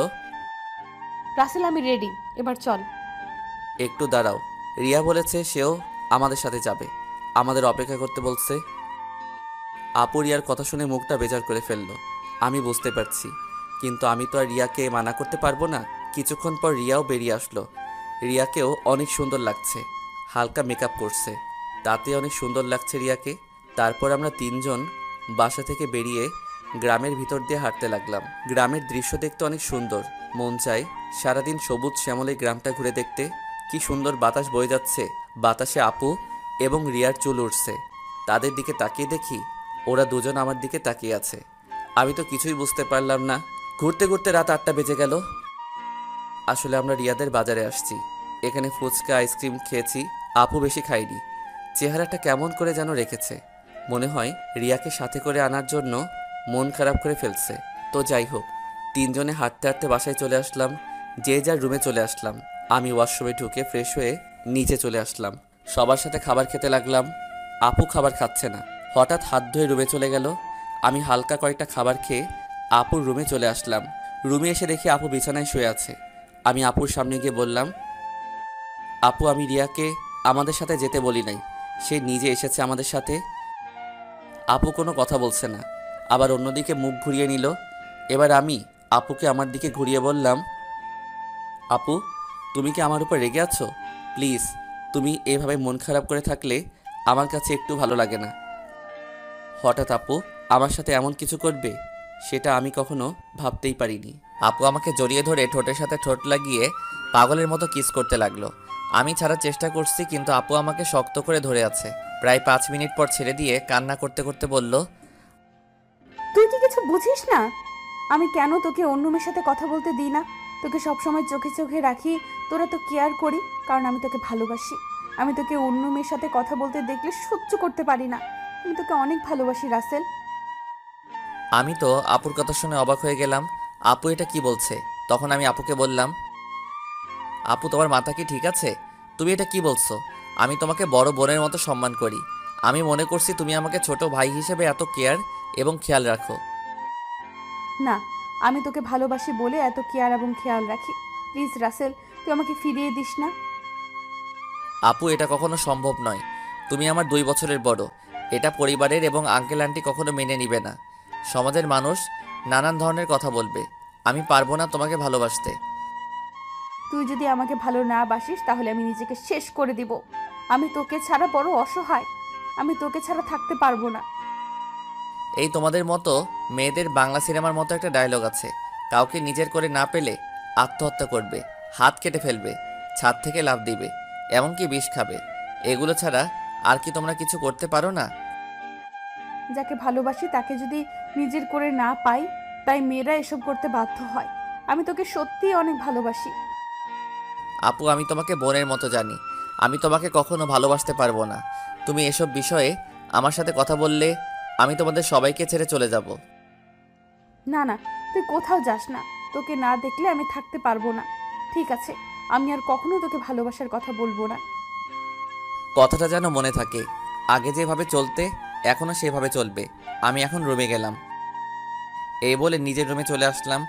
রাসেল আমি রেডি, এবার চল। একটু দাঁড়াও, রিয়া বলেছে সেও আমাদের সাথে যাবে, আমাদের অপেক্ষা করতে বলছে। আপু রিয়ার কথা শুনে মুখটা বেজার করে ফেললো। আমি বুঝতে পারছি, কিন্তু আমি তো আর রিয়াকে মানা করতে পারবো না। কিছুক্ষণ পর রিয়াও বেরিয়ে আসলো। রিয়াকেও অনেক সুন্দর লাগছে, হালকা মেকআপ করছে, তাতে অনেক সুন্দর লাগছে রিয়াকে। তারপর আমরা তিনজন বাসা থেকে বেরিয়ে গ্রামের ভিতর দিয়ে হাঁটতে লাগলাম। গ্রামের দৃশ্য দেখতে অনেক সুন্দর, মন চায় সারাদিন সবুজ শ্যামলে গ্রামটা ঘুরে দেখতে। কি সুন্দর বাতাস বয়ে যাচ্ছে, বাতাসে আপু এবং রিয়ার চুল উঠছে। তাদের দিকে তাকিয়ে দেখি ওরা দুজন আমার দিকে তাকিয়ে আছে। আমি তো কিছুই বুঝতে পারলাম না। ঘুরতে ঘুরতে রাত 8টা বেজে গেল। আসলে আমরা রিয়াদের বাজারে আসছি, এখানে ফুচকা আইসক্রিম খেয়েছি। আপু বেশি খাইনি, চেহারাটা কেমন করে যেন রেখেছে। মনে হয় রিয়াকে সাথে করে আনার জন্য মন খারাপ করে ফেলছে। তো যাই হোক, তিনজনে হাঁটতে হাঁটতে বাসায় চলে আসলাম। যে যার রুমে চলে আসলাম। আমি ওয়াশরুমে ঢুকে ফ্রেশ হয়ে নিচে চলে আসলাম। সবার সাথে খাবার খেতে লাগলাম। আপু খাবার খাচ্ছে না, হঠাৎ হাত ধুয়ে রুমে চলে গেল। আমি হালকা কয়েকটা খাবার খেয়ে আপুর রুমে চলে আসলাম। রুমে এসে দেখি আপু বিছানায় শুয়ে আছে। আমি আপুর সামনে গিয়ে বললাম, আপু আমি রিয়াকে আমাদের সাথে যেতে বলি নাই, সে নিজে এসেছে আমাদের সাথে। আপু কোনো কথা বলছে না, আবার অন্যদিকে মুখ ঘুরিয়ে নিল। এবার আমি আপুকে আমার দিকে ঘুরিয়ে বললাম, আপু তুমি কি আমার উপর রেগে আছো? প্লিজ, তুমি এভাবে মন খারাপ করে থাকলে আমার কাছে একটু ভালো লাগে না। হঠাৎ আপু আমার সাথে এমন কিছু করবে সেটা আমি কখনো ভাবতেই পারিনি। আপু আমাকে জড়িয়ে ধরে ঠোঁটের সাথে ঠোঁট লাগিয়ে পাগলের মতো কিস করতে লাগলো। আমি ছাড়ার চেষ্টা করছি, কিন্তু আপু আমাকে শক্ত করে ধরে আছে। প্রায় 5 মিনিট পর ছেড়ে দিয়ে কান্না করতে করতে বলল, তুই কি কিছু বুঝিস না? আমি কেন তোকে অন্য মেয়ের সাথে কথা বলতে দিই না? তোকে সবসময় চোখে চোখে রাখি, তোরা তো কেয়ার করি, কারণ আমি তোকে ভালোবাসি। আমি তোকে অন্য মেয়ের সাথে কথা বলতে দেখলে সহ্য করতে পারি না। আমি তোকে অনেক ভালোবাসি রাসেল। আমি তো আপুর কথা শুনে অবাক হয়ে গেলাম। আপু এটা কি বলছে? তখন আমি আপুকে বললাম, আপু তোমার মাথা কি ঠিক আছে? তুমি এটা কি বলছো? আমি তোমাকে বড় বোনের মতো সম্মান করি। আমি মনে করছি তুমি আমাকে ছোট ভাই হিসেবে এত কেয়ার এবং খেয়াল রাখো। না, আমি তোকে ভালোবাসি বলে এত কেয়ার এবং খেয়াল রাখি। প্লিজ রাসেল, তুই আমাকে ফিরিয়ে দিস না। আপু এটা কখনো সম্ভব নয়। তুমি আমার 2 বছরের বড়। এটা পরিবারের এবং আঙ্কেল আন্টি কখনো মেনে নিবে না। সমাজের মানুষ নানান ধরনের কথা বলবে। আমি পারবো না তোমাকে ভালোবাসতে। তুই যদি আমাকে ভালো না বাসিস তাহলে আমি নিজেকে শেষ করে দিব। আমি তোকে ছাড়া বড় অসহায়। আমি তোকে ছাড়া থাকতে পারবো না। এই তোমাদের মতো মেয়েদের বাংলা সিনেমার মতো একটা ডায়লগ আছে, কাউকে নিজের করে না পেলে আত্মহত্যা করবে, হাত কেটে ফেলবে, ছাদ থেকে লাফ দিবে, এমনকি বিষ খাবে। এগুলো ছাড়া আর কি তোমরা কিছু করতে পারো না? যাকে ভালোবাসি তাকে যদি নিজের করে না পাই, তাই মেয়েরা এসব করতে বাধ্য হয়। আমি তোকে সত্যিই অনেক ভালোবাসি। আপু আমি তোমাকে বোনের মতো জানি। আমি তোমাকে কখনো ভালোবাসতে পারবো না। তুমি এসব বিষয়ে আমার সাথে কথা বললে আমি তোমাদের সবাইকে ছেড়ে চলে যাব। না না, তুই কোথাও যাস না। তোকে না দেখলে আমি থাকতে পারবো না। ঠিক আছে, আমি আর কখনো তোকে ভালোবাসার কথা বলবো না। কথাটা যেন মনে থাকে। আগে যেভাবে চলতে এখনও সেভাবে চলবে। আমি এখন রুমে গেলাম। এই বলে নিজের রুমে চলে আসলাম।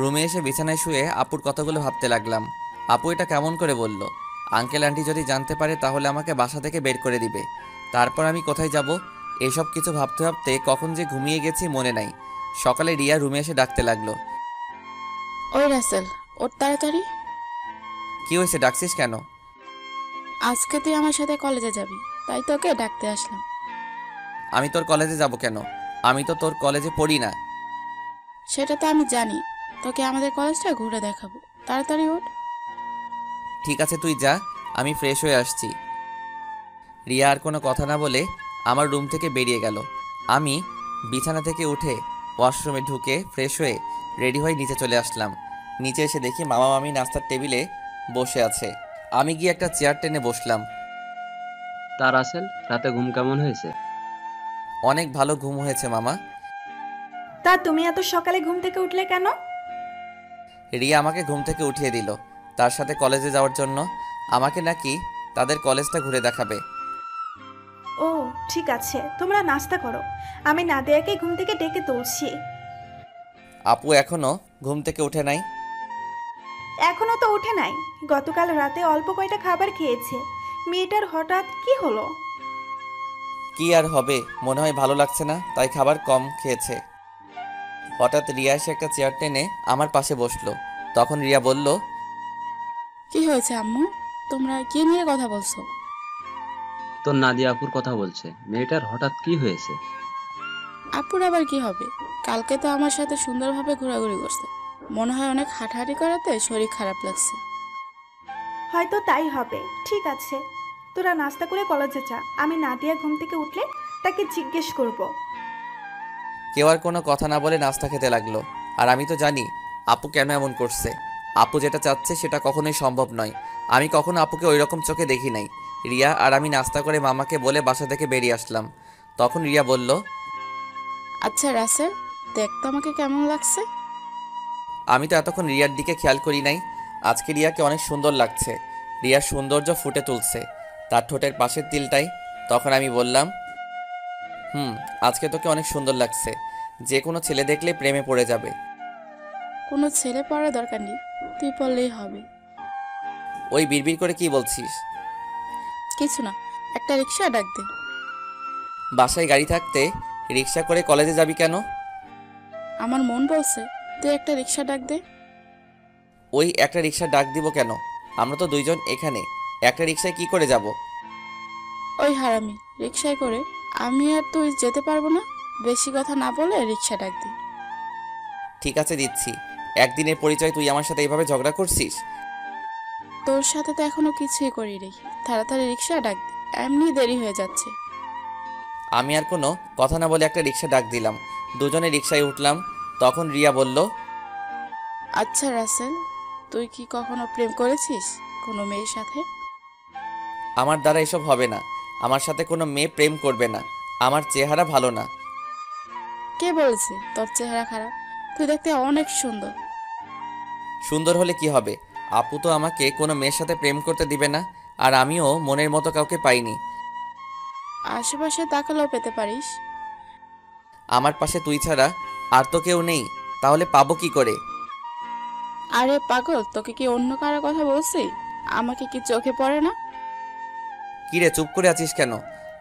রুমে এসে বিছানায় শুয়ে আপুর কথাগুলো ভাবতে লাগলাম। আপু এটা কেমন করে বলল? আঙ্কেল আন্টি যদি জানতে পারে তাহলে আমাকে বাসা থেকে বের করে দিবে। তারপর আমি কোথায় যাব? এসব কিছু ভাবতে ভাবতে কখন যে ঘুমিয়ে গেছি মনে নাই। সকালে রিয়া রুমে এসে ডাকতে লাগলো, ওই রাসেল, ওর তাড়াতাড়ি। কি হয়েছে, ডাকছিস কেন? আজকে তুই আমার সাথে কলেজে যাবি, তাই তোকে ডাকতে আসলাম। আমি তোর কলেজে যাব কেন? আমি তো তোর কলেজে পড়ি না। সেটা তো আমি জানি, তোকে আমাদের কলেজটা ঘুরে দেখাবো। তাড়াতাড়ি ওঠ। ঠিক আছে তুই যা, আমি ফ্রেশ হয়ে আসছি। রিয়া আর কোনো কথা না বলে আমার রুম থেকে বেরিয়ে গেল। আমি বিছানা থেকে উঠে ওয়াশরুমে ঢুকে ফ্রেশ হয়ে রেডি হয়ে নিচে চলে আসলাম। নিচে এসে দেখি মামা মামি নাস্তার টেবিলে বসে আছে। আমি গিয়ে একটা চেয়ার টেনে বসলাম। তা রাসেল, রাতে ঘুম কেমন হয়েছে? অনেক ভালো ঘুম হয়েছে মামা। তা তুমি এত সকালে ঘুম থেকে উঠলে কেন? রিয়া আমাকে ঘুম থেকে উঠিয়ে দিল তার সাথে কলেজে যাওয়ার জন্য। আমাকে নাকি তাদের কলেজটা ঘুরে দেখাবে। ও ঠিক আছে, তোমরা নাস্তা করো, আমি নাদিয়াকে ঘুম থেকে ডেকে তুলছি। আপু এখনো ঘুম থেকে উঠে নাই? এখনো তো উঠে নাই, গতকাল রাতে অল্প কয়টা খাবার খেয়েছে। মেয়েটার হঠাৎ কি হলো? কি আর হবে, মনে হয় ভালো লাগছে না তাই খাবার কম খেয়েছে। হঠাৎ রিয়া এসে একটা চেয়ার টেনে আমার পাশে বসলো। তখন রিয়া বলল, কি হয়েছে আম্মু? তোমরা কি নিয়ে কথা বলছো? তোর নাদিয়া আপুর কথা বলছে। মেয়েটার হঠাৎ কি হয়েছে? আপুর আবার কি হবে? কালকে তো আমার সাথে সুন্দরভাবে ঘোরাঘুরি করছে। মনে হয় অনেক হাঁটাহাঁটি করাতে শরীর খারাপ লাগছে। হয়তো তাই হবে। ঠিক আছে, তোরা নাস্তা করে কলেজে যা। আমি নাদিয়া ঘুম থেকে উঠলে তাকে জিজ্ঞেস করব। কেউ আর কোনো কথা না বলে নাস্তা খেতে লাগলো। আর আমি তো জানি আপু কেন এমন করছে। আপু যেটা চাচ্ছে সেটা কখনোই সম্ভব নয়। আমি কখনো আপুকে ওই রকম চোখে দেখি নাই। রিয়া আর আমি নাস্তা করে মামাকে বলে বাসা থেকে বেরিয়ে আসলাম। তখন রিয়া বলল, আচ্ছা রাসেল, দেখ তো আমাকে কেমন লাগছে। আমি তো এতক্ষণ রিয়ার দিকে খেয়াল করি নাই। আজকে রিয়াকে অনেক সুন্দর লাগছে। রিয়ার সৌন্দর্য ফুটে তুলছে তার ঠোঁটের পাশের তিলটাই। তখন আমি বললাম, আজকে তোকে অনেক সুন্দর লাগছে। যে কোনো ছেলে দেখলে প্রেমে পড়ে যাবে। কোনো ছেলে পড়ার দরকার নেই, তুই পড়লেই হবে। ওই বিড়বিড় করে কি বলছিস? কিছু না, একটা রিক্সা ডাক দে। বাসায় গাড়ি থাকতে রিক্সা করে কলেজে যাবি কেন? আমার মন বলছে তুই একটা রিক্সা ডাক দে। ওই একটা রিক্সা ডাক দিব কেন? আমরা তো দুইজন এখানে, একটা রিক্সায় কি করে যাব? ওই হারামি, রিক্সায় করে আমি আর তুই যেতে পারবো না। বেশি কথা না বলে রিক্সা ডাক দে। ঠিক আছে, দিচ্ছি। একদিনের পরিচয় তুই আমার সাথে এইভাবে ঝগড়া করছিস? তোর সাথে তো এখনো কিছুই করি রে। তাড়াতাড়ি রিক্সা ডাক দে, এমনি দেরি হয়ে যাচ্ছে। আমি আর কোনো কথা না বলে একটা রিক্সা ডাক দিলাম। দুজনে রিক্সায় উঠলাম। তখন রিয়া বলল, আচ্ছা রাসেল, তুই কি কখনো প্রেম করেছিস কোনো মেয়ের সাথে? আমার দ্বারা এসব হবে না। আমার সাথে কোনো মেয়ে প্রেম করবে না। আমার চেহারা ভালো না। কে বলেছে তোর চেহারা খারাপ? তুই দেখতে অনেক সুন্দর। সুন্দর হলে কি হবে? আপু তো আমাকে কোনো মেয়ের সাথে প্রেম করতে দিবে না। আর আমিও মনের মতো কাউকে পাইনি। আশেপাশে তাকালেও পেতে পারিস। আমার পাশে তুই ছাড়া আর তো কেউ নেই। তাহলে পাবো কি করে? আরে পাগল, তোকে কি অন্য কারো কথা বলছি? আমাকে কি চোখে পড়ে না? কিরে, চুপ করে আছিস কেন?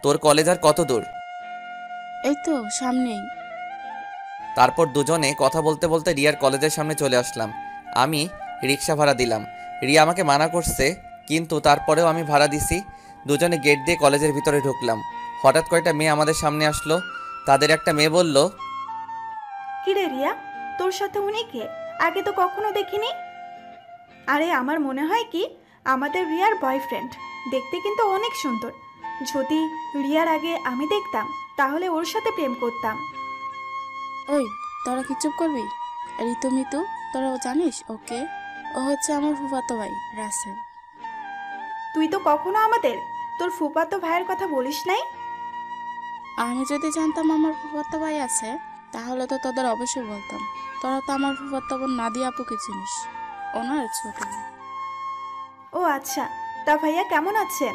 তোর কলেজ আর কত দূর? এই তো সামনেই। তারপর দুজনে কথা বলতে বলতে রিয়ার কলেজের সামনে চলে আসলাম। আমি রিক্সা ভাড়া দিলাম। রিয়া আমাকে মানা করছে, কিন্তু তারপরেও আমি ভাড়া দিছি। দুজনে গেট দিয়ে কলেজের ভিতরে ঢুকলাম। হঠাৎ কয়েকটা মেয়ে আমাদের সামনে আসলো। তাদের একটা মেয়ে বলল, কিরে রিয়া, তোর সাথে উনি কে? আগে তো কখনো দেখিনি। আরে আমার মনে হয় কি আমাদের রিয়ার বয়ফ্রেন্ড। দেখতে কিন্তু অনেক সুন্দর। যদি রিয়ার আগে আমি দেখতাম তাহলে ওর সাথে প্রেম করতাম। ওই, তোরা কি চুপ করবি? ঋতু মিতু, তোরাও জানিস ওকে? ও হচ্ছে আমার ফুফাতো ভাই রাসেল। তুই তো কখনো আমাদের তোর ফুফাতো ভাইয়ের কথা বলিস নাই। আমি যদি জানতাম আমার ফুফাতো ভাই আছে তাহলে তো তোদের অবশ্যই বলতাম। তোরা তো আমার ফুফাতো বোন নাদিয়া আপুকে চিনিস, ওনার ছোট ভাই। ও আচ্ছা, তা ভাইয়া কেমন আছেন?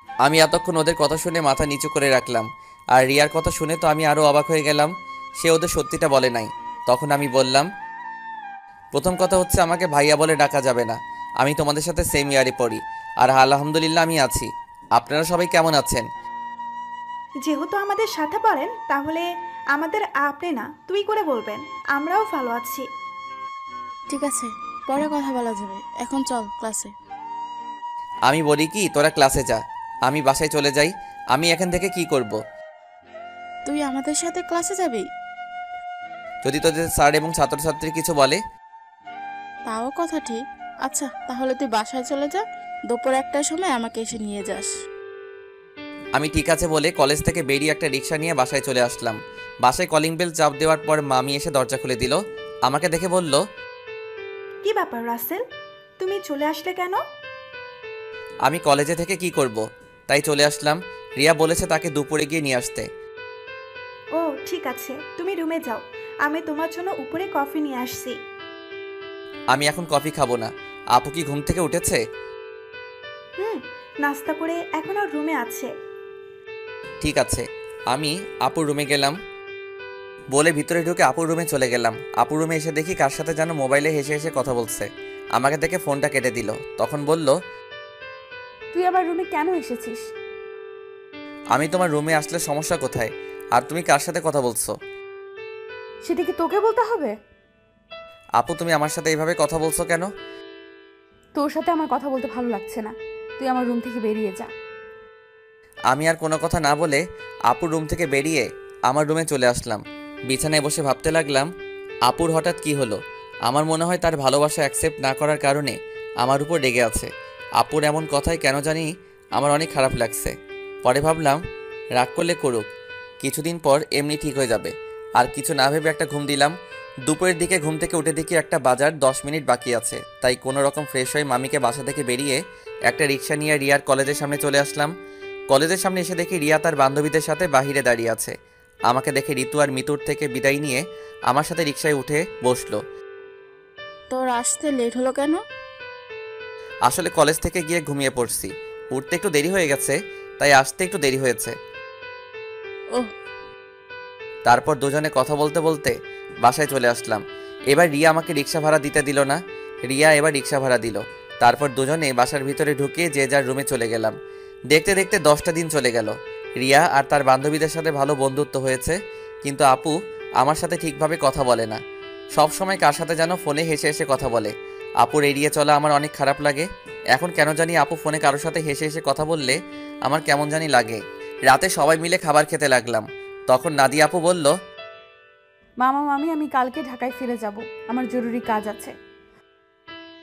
আমি এতক্ষণ ওদের কথা শুনে মাথা নিচু করে রাখলাম। আর রিয়ার কথা শুনে তো আমি আরও অবাক হয়ে গেলাম। সে ওদের সত্যিটা বলে নাই। তখন আমি বললাম, প্রথম কথা হচ্ছে আমাকে ভাইয়া বলে ডাকা যাবে না। আমি তোমাদের সাথে সেম ইয়ারে পড়ি। আর আলহামদুলিল্লাহ আমি আছি। আপনারা সবাই কেমন আছেন? যেহেতু আমাদের সাথে পড়েন তাহলে আমাদের আপনি না তুই করে বলবেন। আমরাও ভালো আছি। ঠিক আছে, পরে কথা বলা যাবে, এখন চল ক্লাসে। আমি বলি কি, তোরা ক্লাসে যা, আমি বাসায় চলে যাই। আমি এখান থেকে কি করব? তুই আমাদের সাথে ক্লাসে যাবি? যদি তোদের স্যার এবং ছাত্রছাত্রী কিছু বলে? তাও কথা ঠিক। আচ্ছা তাহলে তুই বাসায় চলে যা, দুপুর 1টার সময় আমাকে এসে নিয়ে যাস। আমি ঠিক আছে বলে কলেজ থেকে বেরিয়ে একটা রিক্সা নিয়ে বাসায় চলে আসলাম। বাসায় কলিং বেল চাপ দেওয়ার পর মামি এসে দরজা খুলে দিল। আমাকে দেখে বলল, কি ব্যাপার রাসেল, তুমি চলে আসলে কেন? আমি কলেজে থেকে কি করব, তাই চলে আসলাম। রিয়া বলেছে তাকে দুপুরে গিয়ে নিয়ে আসতে। ও ঠিক আছে, তুমি রুমে যাও। আমি তোমার জন্য উপরে কফি নিয়ে আসছি। আমি এখন কফি খাবো না। আপু কি ঘুম থেকে উঠেছে? নাস্তা করে এখন আর রুমে আছে। ঠিক আছে। আমি আপুর রুমে গেলাম বলে ভিতরে ঢুকে আপুর রুমে চলে গেলাম। আপুর রুমে এসে দেখি কার সাথে যেন মোবাইলে হেসে হেসে কথা বলছে। আমাকে দেখে ফোনটা কেটে দিল। তখন বলল, তুই আবার রুমে কেন এসেছিস? আমি তোমার রুমে আসলে সমস্যা কোথায়? আর তুমি কার সাথে কথা বলছো? সেটা কি তোকে বলতে হবে? আপু, তুমি আমার সাথে এইভাবে কথা বলছো কেন? তোর সাথে আমার কথা বলতে ভালো লাগছে না। তুই আমার রুম থেকে বেরিয়ে যা। আমি আর কোনো কথা না বলে আপুর রুম থেকে বেরিয়ে আমার রুমে চলে আসলাম। বিছানায় বসে ভাবতে লাগলাম, আপুর হঠাৎ কি হলো? আমার মনে হয় তার ভালোবাসা অ্যাকসেপ্ট না করার কারণে আমার উপর রেগে আছে। আপুর এমন কথায় কেন জানি আমার অনেক খারাপ লাগছে। পরে ভাবলাম রাগ করলে করুক, কিছুদিন পর এমনি ঠিক হয়ে যাবে। আর কিছু না ভেবে একটা ঘুম দিলাম। দুপুরের দিকে ঘুম থেকে উঠে দেখি একটা বাজার 10 মিনিট বাকি আছে, তাই কোনো রকম ফ্রেশ হয়ে মামিকে বাসা থেকে বেরিয়ে একটা রিক্সা নিয়ে রিয়ার কলেজের সামনে চলে আসলাম। কলেজের সামনে এসে দেখি রিয়া তার বান্ধবীদের সাথে বাহিরে দাঁড়িয়ে আছে। আমাকে দেখে ঋতু আর মিতুর থেকে বিদায় নিয়ে আমার সাথে রিক্সায় উঠে বসলো। তোর আসতে লেট হলো কেন? আসলে কলেজ থেকে গিয়ে ঘুমিয়ে পড়ছি, উঠতে একটু দেরি হয়ে গেছে, তাই আসতে একটু দেরি হয়েছে। ওহ, তারপর দুজনে কথা বলতে বলতে বাসায় চলে আসলাম। এবার রিয়া আমাকে রিক্সা ভাড়া দিতে দিল না, রিয়া এবার রিক্সা ভাড়া দিল। তারপর দুজনে বাসার ভিতরে ঢুকে যে যার রুমে চলে গেলাম। দেখতে দেখতে 10টা দিন চলে গেল। রিয়া আর তার বান্ধবীদের সাথে ভালো বন্ধুত্ব হয়েছে, কিন্তু আপু আমার সাথে ঠিকভাবে কথা বলে না। সব সময় কার সাথে যেন ফোনে হেসে হেসে কথা বলে। আপুর এড়িয়ে চলা আমার অনেক খারাপ লাগে। এখন কেন জানি আপু ফোনে কারোর সাথে হেসে হেসে কথা বললে আমার কেমন জানি লাগে। রাতে সবাই মিলে খাবার খেতে লাগলাম। তখন নাদিয়া আপু বলল, মামা মামি আমি কালকে ঢাকায় ফিরে যাব, আমার জরুরি কাজ আছে।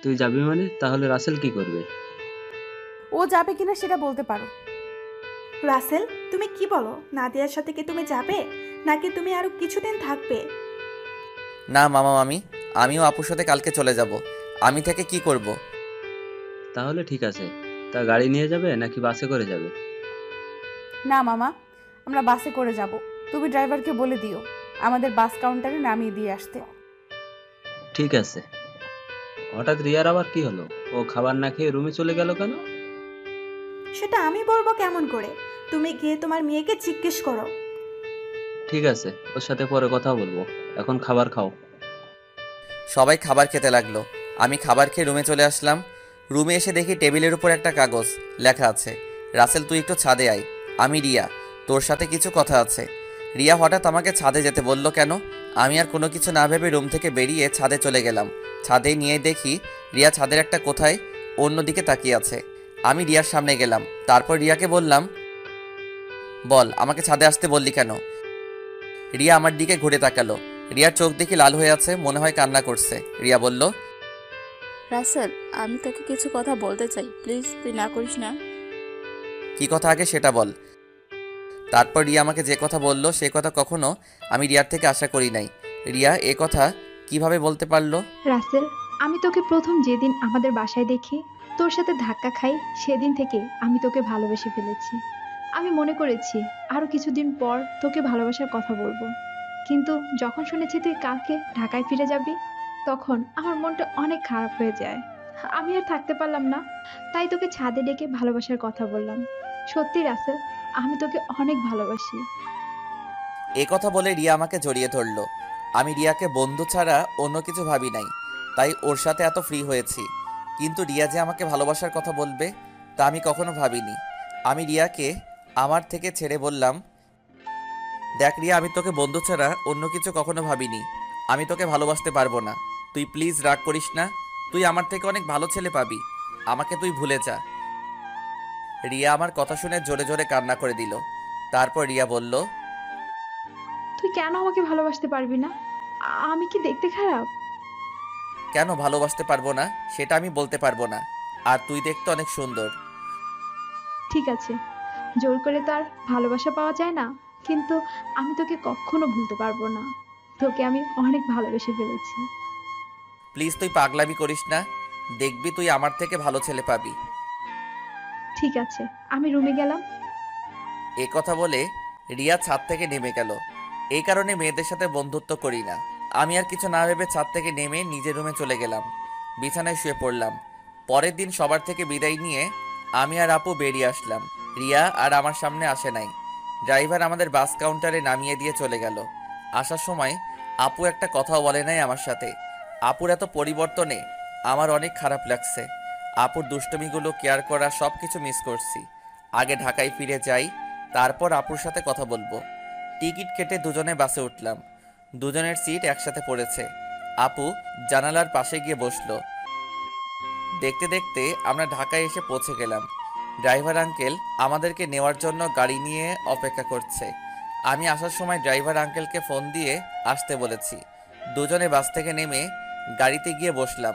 তুই যাবি মানে? তাহলে রাসেল কি করবে? ও যাবে কিনা সেটা বলতে পারো। রাসেল, তুমি কি বলো? নাদিয়ার সাথে কি তুমি যাবে, নাকি তুমি আরো কিছুদিন থাকবে? না মামা মামি, আমিও আপুর সাথে কালকে চলে যাব। আমি থেকে কি করব? তাহলে ঠিক আছে। তা গাড়ি নিয়ে যাবে নাকি বাসে করে যাবে? না মামা, আমরা বাসে করে যাব। তুমি ড্রাইভারকে বলে দিও আমাদের বাস কাউন্টারে নামিয়ে দিয়ে আসতে। ঠিক আছে। হঠাৎ রিয়ার আবার কি হলো? ও খাবার না খেয়ে রুমে চলে গেল কেন? সেটা আমি বলবো কেমন করে? তুমি গিয়ে তোমার মেয়েকে জিজ্ঞেস করো। ঠিক আছে, ওর সাথে পরে কথা বলবো। এখন খাবার খাও। সবাই খাবার খেতে লাগলো। আমি খাবার খেয়ে রুমে চলে আসলাম। রুমে এসে দেখি টেবিলের উপর একটা কাগজ, লেখা আছে, রাসেল তুই একটু ছাদে আয়, আমি রিয়া, তোর সাথে কিছু কথা আছে। রিয়া হঠাৎ আমাকে ছাদে যেতে বলল কেন? আমি আর কোনো কিছু না ভেবে রুম থেকে বেরিয়ে ছাদে চলে গেলাম। ছাদে নিয়ে দেখি রিয়া ছাদের একটা কোথায় অন্যদিকে তাকিয়ে আছে। আমি রিয়ার সামনে গেলাম। তারপর রিয়াকে বললাম, বল আমাকে ছাদে আসতে বললি কেন? রিয়া আমার দিকে ঘুরে তাকালো। রিয়ার চোখ দেখি লাল হয়ে আছে, মনে হয় কান্না করছে। রিয়া বলল, রাসেল, আমি তোকে কিছু কথা বলতে চাই, প্লিজ তুই না করিস না। কি কথা আগে সেটা বল। তারপর রিয়া আমাকে যে কথা বলল সে কথা কখনো আমি রিয়ার থেকে আশা করি নাই। রিয়া এ কথা কিভাবে বলতে পারলো? রাসেল, আমি তোকে প্রথম যেদিন আমাদের বাসায় দেখি, তোর সাথে ধাক্কা খাই, সেদিন থেকে আমি তোকে ভালোবেসে ফেলেছি। আমি মনে করেছি আরো কিছুদিন পর তোকে ভালোবাসার কথা বলবো, কিন্তু যখন শুনেছি তুই কালকে ঢাকায় ফিরে যাবি, তখন আমার মনটা অনেক খারাপ হয়ে যায়। আমি আর থাকতে পারলাম না, তাই তোকে ছাদে ডেকে ভালোবাসার কথা বললাম। সত্যি রাসেল, আমি তোকে অনেক ভালোবাসি। এ কথা বলে রিয়া আমাকে জড়িয়ে ধরলো। আমি রিয়াকে বন্ধু ছাড়া অন্য কিছু ভাবি নাই, তাই ওর সাথে এত ফ্রি হয়েছি। কিন্তু রিয়া যে আমাকে ভালোবাসার কথা বলবে তা আমি কখনো ভাবিনি। আমি রিয়াকে আমার থেকে ছেড়ে বললাম, দেখ রিয়া, আমি তোকে বন্ধু ছাড়া অন্য কিছু কখনো ভাবিনি। আমি তোকে ভালোবাসতে পারবো না। তুই প্লিজ রাগ করিস না। তুই আমার থেকে অনেক ভালো ছেলে পাবি। আমাকে তুই ভুলে যা। রিয়া আমার কথা শুনে জোরে জোরে কান্না করে দিল। তারপর রিয়া বলল, তুই কেন আমাকে ভালোবাসতে পারবি না? আমি কি দেখতে খারাপ? কেন ভালোবাসতে পারবো না সেটা আমি বলতে পারবো না। আর তুই দেখতে অনেক সুন্দর। ঠিক আছে, জোর করে তো আর ভালোবাসা পাওয়া যায় না, কিন্তু আমি তোকে কখনো ভুলতে পারবো না। তোকে আমি অনেক ভালোবেসে ফেলেছি। প্লিজ তুই পাগলামি করিস না। দেখবি তুই আমার থেকে ভালো ছেলে পাবি। ঠিক আছে, আমি রুমে গেলাম। এ কথা বলে রিয়া ছাদ থেকে নেমে গেল। এই কারণে মেয়েদের সাথে বন্ধুত্ব করি না। আমি আর কিছু না ভেবে ছাদ থেকে নেমে নিজের রুমে চলে গেলাম। বিছানায় শুয়ে পড়লাম। পরের দিন সবার থেকে বিদায় নিয়ে আমি আর আপু বেরিয়ে আসলাম। রিয়া আর আমার সামনে আসে নাই। ড্রাইভার আমাদের বাস কাউন্টারে নামিয়ে দিয়ে চলে গেল। আসার সময় আপু একটা কথাও বলে নাই আমার সাথে। আপুর এত পরিবর্তনে আমার অনেক খারাপ লাগছে। আপুর দুষ্টমিগুলো, কেয়ার করা, সব কিছু মিস করছি। আগে ঢাকায় ফিরে যাই, তারপর আপুর সাথে কথা বলবো। টিকিট কেটে দুজনে বাসে উঠলাম। দুজনের সিট একসাথে পড়েছে। আপু জানালার পাশে গিয়ে বসলো। দেখতে দেখতে আমরা ঢাকায় এসে পৌঁছে গেলাম। ড্রাইভার আঙ্কেল আমাদেরকে নেওয়ার জন্য গাড়ি নিয়ে অপেক্ষা করছে। আমি আসার সময় ড্রাইভার আঙ্কেলকে ফোন দিয়ে আসতে বলেছি। দুজনে বাস থেকে নেমে গাড়িতে গিয়ে বসলাম।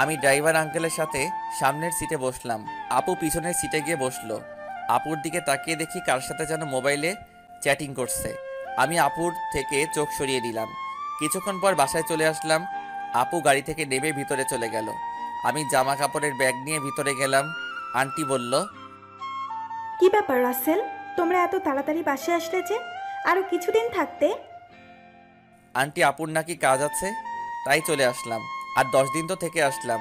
আমি ড্রাইভার আঙ্কেলের সাথে সামনের সিটে বসলাম। আপু পিছনের সিটে গিয়ে বসলো। আপুর দিকে তাকিয়ে দেখি কার সাথে যেন মোবাইলে চ্যাটিং করছে। আমি আপুর থেকে চোখ সরিয়ে দিলাম। কিছুক্ষণ পর বাসায় চলে আসলাম। আপু গাড়ি থেকে নেমে ভিতরে চলে গেল। আমি জামা কাপড়ের ব্যাগ নিয়ে ভিতরে গেলাম। আন্টি বলল, কি ব্যাপার রাসেল, তোমরা এত তাড়াতাড়ি বাসায় আসলে যে? আরো কিছুদিন থাকতে। আন্টি আপুর নাকি কাজ আছে, তাই চলে আসলাম। আর 10 দিন তো থেকে আসলাম।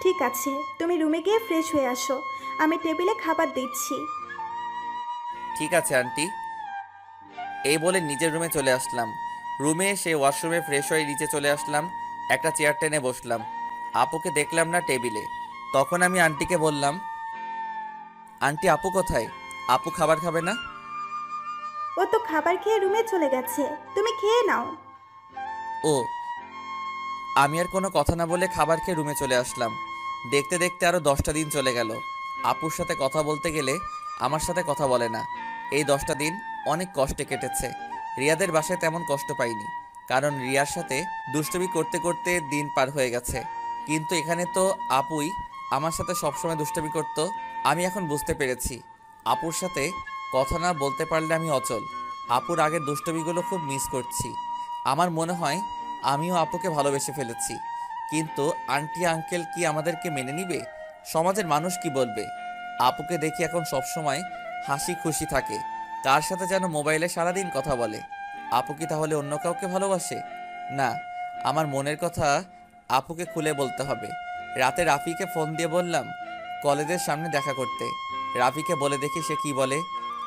ঠিক আছে, তুমি রুমে গিয়ে ফ্রেশ হয়ে আসো, আমি টেবিলে খাবার দিচ্ছি। ঠিক আছে আন্টি। এই বলে নিজের রুমে চলে আসলাম। রুমে এসে ওয়াশরুমে ফ্রেশ হয়ে নিচে চলে আসলাম। একটা চেয়ার টেনে বসলাম। আপুকে দেখলাম না টেবিলে। তখন আমি আন্টিকে বললাম, আন্টি আপু কোথায়? আপু খাবার খাবে না? ও তো খাবার খেয়ে রুমে চলে গেছে, তুমি খেয়ে নাও। ও। আমি আর কোনো কথা না বলে খাবার খেয়ে রুমে চলে আসলাম। দেখতে দেখতে আরও 10টা দিন চলে গেল। আপুর সাথে কথা বলতে গেলে আমার সাথে কথা বলে না। এই 10টা দিন অনেক কষ্টে কেটেছে। রিয়াদের বাসায় তেমন কষ্ট পাইনি, কারণ রিয়ার সাথে দুষ্টুমি করতে করতে দিন পার হয়ে গেছে। কিন্তু এখানে তো আপুই আমার সাথে সবসময় দুষ্টুমি করত। আমি এখন বুঝতে পেরেছি, আপুর সাথে কথা না বলতে পারলে আমি অচল। আপুর আগের দুষ্টুমিগুলো খুব মিস করছি। আমার মনে হয় আমিও আপুকে ভালোবেসে ফেলেছি। কিন্তু আন্টি আঙ্কেল কি আমাদেরকে মেনে নিবে? সমাজের মানুষ কি বলবে? আপুকে দেখি এখন সবসময় হাসি খুশি থাকে, তার সাথে যেন মোবাইলে সারাদিন কথা বলে। আপু কি তাহলে অন্য কাউকে ভালোবাসে? না, আমার মনের কথা আপুকে খুলে বলতে হবে। রাতে রাফিকে ফোন দিয়ে বললাম কলেজের সামনে দেখা করতে। রাফিকে বলে দেখি সে কি বলে।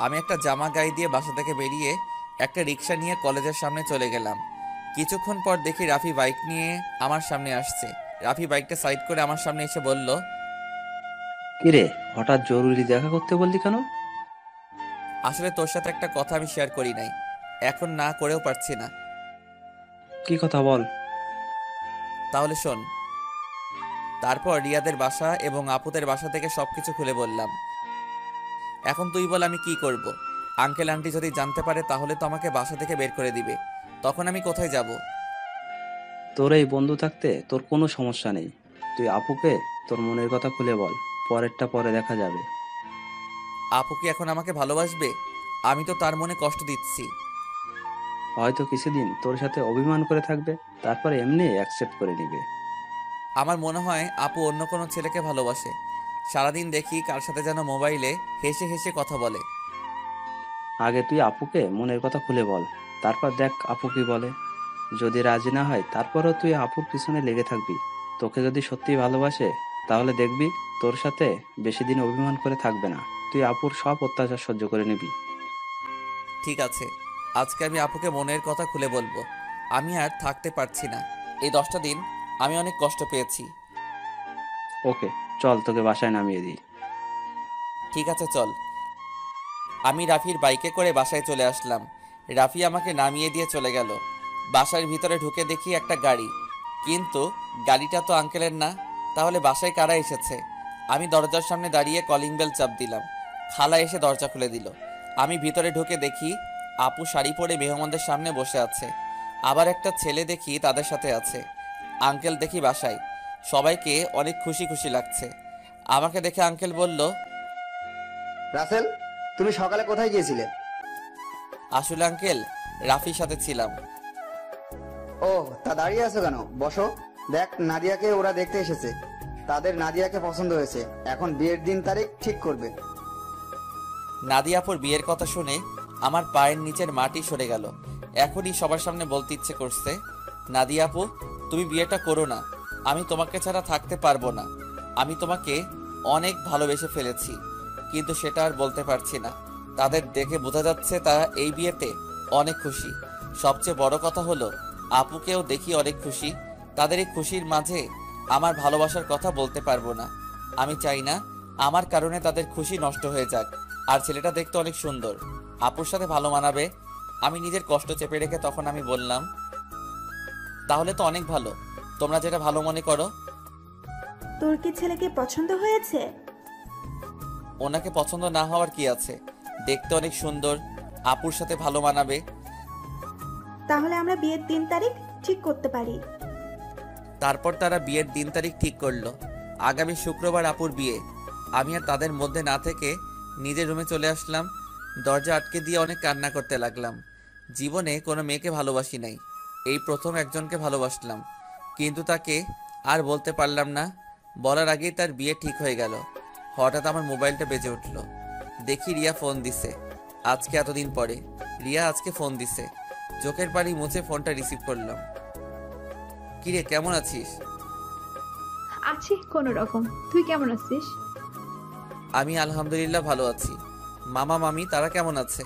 আমি একটা জামা গায়ে দিয়ে বাসা থেকে বেরিয়ে একটা রিক্সা নিয়ে কলেজের সামনে চলে গেলাম। কিছুক্ষণ পর দেখি রাফি বাইক নিয়ে আমার সামনে আসছে। রাফি বাইকটা সাইড করে আমার সামনে এসে বলল, কিরে, হঠাৎ জরুরি দেখা করতে বললি কেন? আসলে তোর সাথে একটা কথা আমি শেয়ার করি নাই, এখন না করেও পারছি না। কি কথা বল। তাহলে শোন। তারপর রিয়াদের বাসা এবং আপুদের বাসা থেকে সবকিছু খুলে বললাম। এখন তুই বল আমি কি করব? আঙ্কেল আন্টি যদি জানতে পারে তাহলে তো আমাকে বাসা থেকে বের করে দিবে। তখন আমি কোথায় যাব? তোর এই বন্ধু থাকতে তোর কোনো সমস্যা নেই। তুই আপুকে তোর মনের কথা খুলে বল, পরেরটা পরে দেখা যাবে। আপু কি এখন আমাকে ভালোবাসবে? আমি তো তার মনে কষ্ট দিচ্ছি। হয়তো কিছুদিন তোর সাথে অভিমান করে থাকবে, তারপরে এমনি অ্যাকসেপ্ট করে নিবে। আমার মনে হয় আপু অন্য কোনো ছেলেকে ভালোবাসে। সারাদিন দেখি কার সাথে যেন মোবাইলে হেসে হেসে কথা বলে। আগে তুই আপুকে মনের কথা খুলে বল, তারপর দেখ আপু কি বলে। যদি রাজি না হয় তারপরও তুই আপুর পিছনে লেগে থাকবি। তোকে যদি সত্যিই ভালোবাসে তাহলে দেখবি তোর সাথে বেশি দিন অভিমান করে থাকবে না। তুই আপুর সব অত্যাচার সহ্য করে নিবি। ঠিক আছে, আজকে আমি আপুকে মনের কথা খুলে বলবো। আমি আর থাকতে পারছি না। এই 10টা দিন আমি অনেক কষ্ট পেয়েছি। ওকে, চল তোকে বাসায় নামিয়ে দিই। ঠিক আছে চল। আমি রাফির বাইকে করে বাসায় চলে আসলাম। রাফি আমাকে নামিয়ে দিয়ে চলে গেল। বাসার ভিতরে ঢুকে দেখি একটা গাড়ি, কিন্তু গাড়িটা তো আঙ্কেলের না। তাহলে বাসায় কারা এসেছে? আমি দরজার সামনে দাঁড়িয়ে কলিং বেল চাপ দিলাম। খালা এসে দরজা খুলে দিল। আমি ভিতরে ঢুকে দেখি আপু শাড়ি পরে মেহমানদের সামনে বসে আছে। আবার একটা ছেলে দেখি তাদের সাথে আছে। আঙ্কেল দেখি বাসায়। সবাইকে অনেক খুশি খুশি লাগছে। আমাকে দেখে আঙ্কেল বলল, রাসেল, তুমি সকালে কোথায় গিয়েছিলে? আসলে আঙ্কেল রাফির সাথে ছিলাম। ও, তা দাঁড়িয়ে আছো কেন? বসো। দেখ, নাদিয়াকে ওরা দেখতে এসেছে। তাদের নাদিয়াকে পছন্দ হয়েছে, এখন বিয়ের দিন তারিখ ঠিক করবে। নাদিয়াপুর বিয়ের কথা শুনে আমার পায়ের নিচের মাটি সরে গেল। এখনই সবার সামনে বলতে ইচ্ছে করছে, নাদিয়াপু তুমি বিয়েটা করো না। আমি তোমাকে ছাড়া থাকতে পারবো না। আমি তোমাকে অনেক ভালোবেসে ফেলেছি, কিন্তু সেটা আর বলতে পারছি না। তাদের দেখে বোঝা যাচ্ছে তারা এই বিয়েতে অনেক খুশি। সবচেয়ে বড় কথা হলো আপুকেও দেখি অনেক খুশি। তাদের এই খুশির মাঝে আমার ভালোবাসার কথা বলতে পারবো না। আমি চাই না আমার কারণে তাদের খুশি নষ্ট হয়ে যাক। আর ছেলেটা দেখতে অনেক সুন্দর, আপুর সাথে ভালো মানাবে। আমি নিজের কষ্ট চেপে রেখে তখন আমি বললাম, তাহলে তো অনেক ভালো, তোমরা যেটা ভালো মনে করো। তোর কি ছেলেকে পছন্দ হয়েছে? ওনাকে পছন্দ না হওয়ার কি আছে? দেখতে অনেক সুন্দর, আপুর সাথে ভালো মানাবে। তাহলে আমরা বিয়ের দিন তারিখ ঠিক করতে পারি। তারপর তারা বিয়ের দিন তারিখ ঠিক করলো। আগামী শুক্রবার আপুর বিয়ে। আমি আর তাদের মধ্যে না থেকে নিজের রুমে চলে আসলাম। দরজা আটকে দিয়ে অনেক কান্না করতে লাগলাম। জীবনে কোনো মেয়েকে ভালোবাসি নাই, এই প্রথম একজনকে ভালোবাসলাম, কিন্তু তাকে আর বলতে পারলাম না। বলার আগেই তার বিয়ে ঠিক হয়ে গেল। হঠাৎ আমার মোবাইলটা বেজে উঠল। দেখি রিয়া ফোন দিছে। আজকে এতদিন পরে রিয়া আজকে ফোন দিছে। চোখের পানি মুছে ফোনটা রিসিভ করলাম। কিরে, কেমন আছিস? আছি কোনো রকম। তুই কেমন আছিস? আমি আলহামদুলিল্লাহ ভালো আছি। মামা মামি তারা কেমন আছে?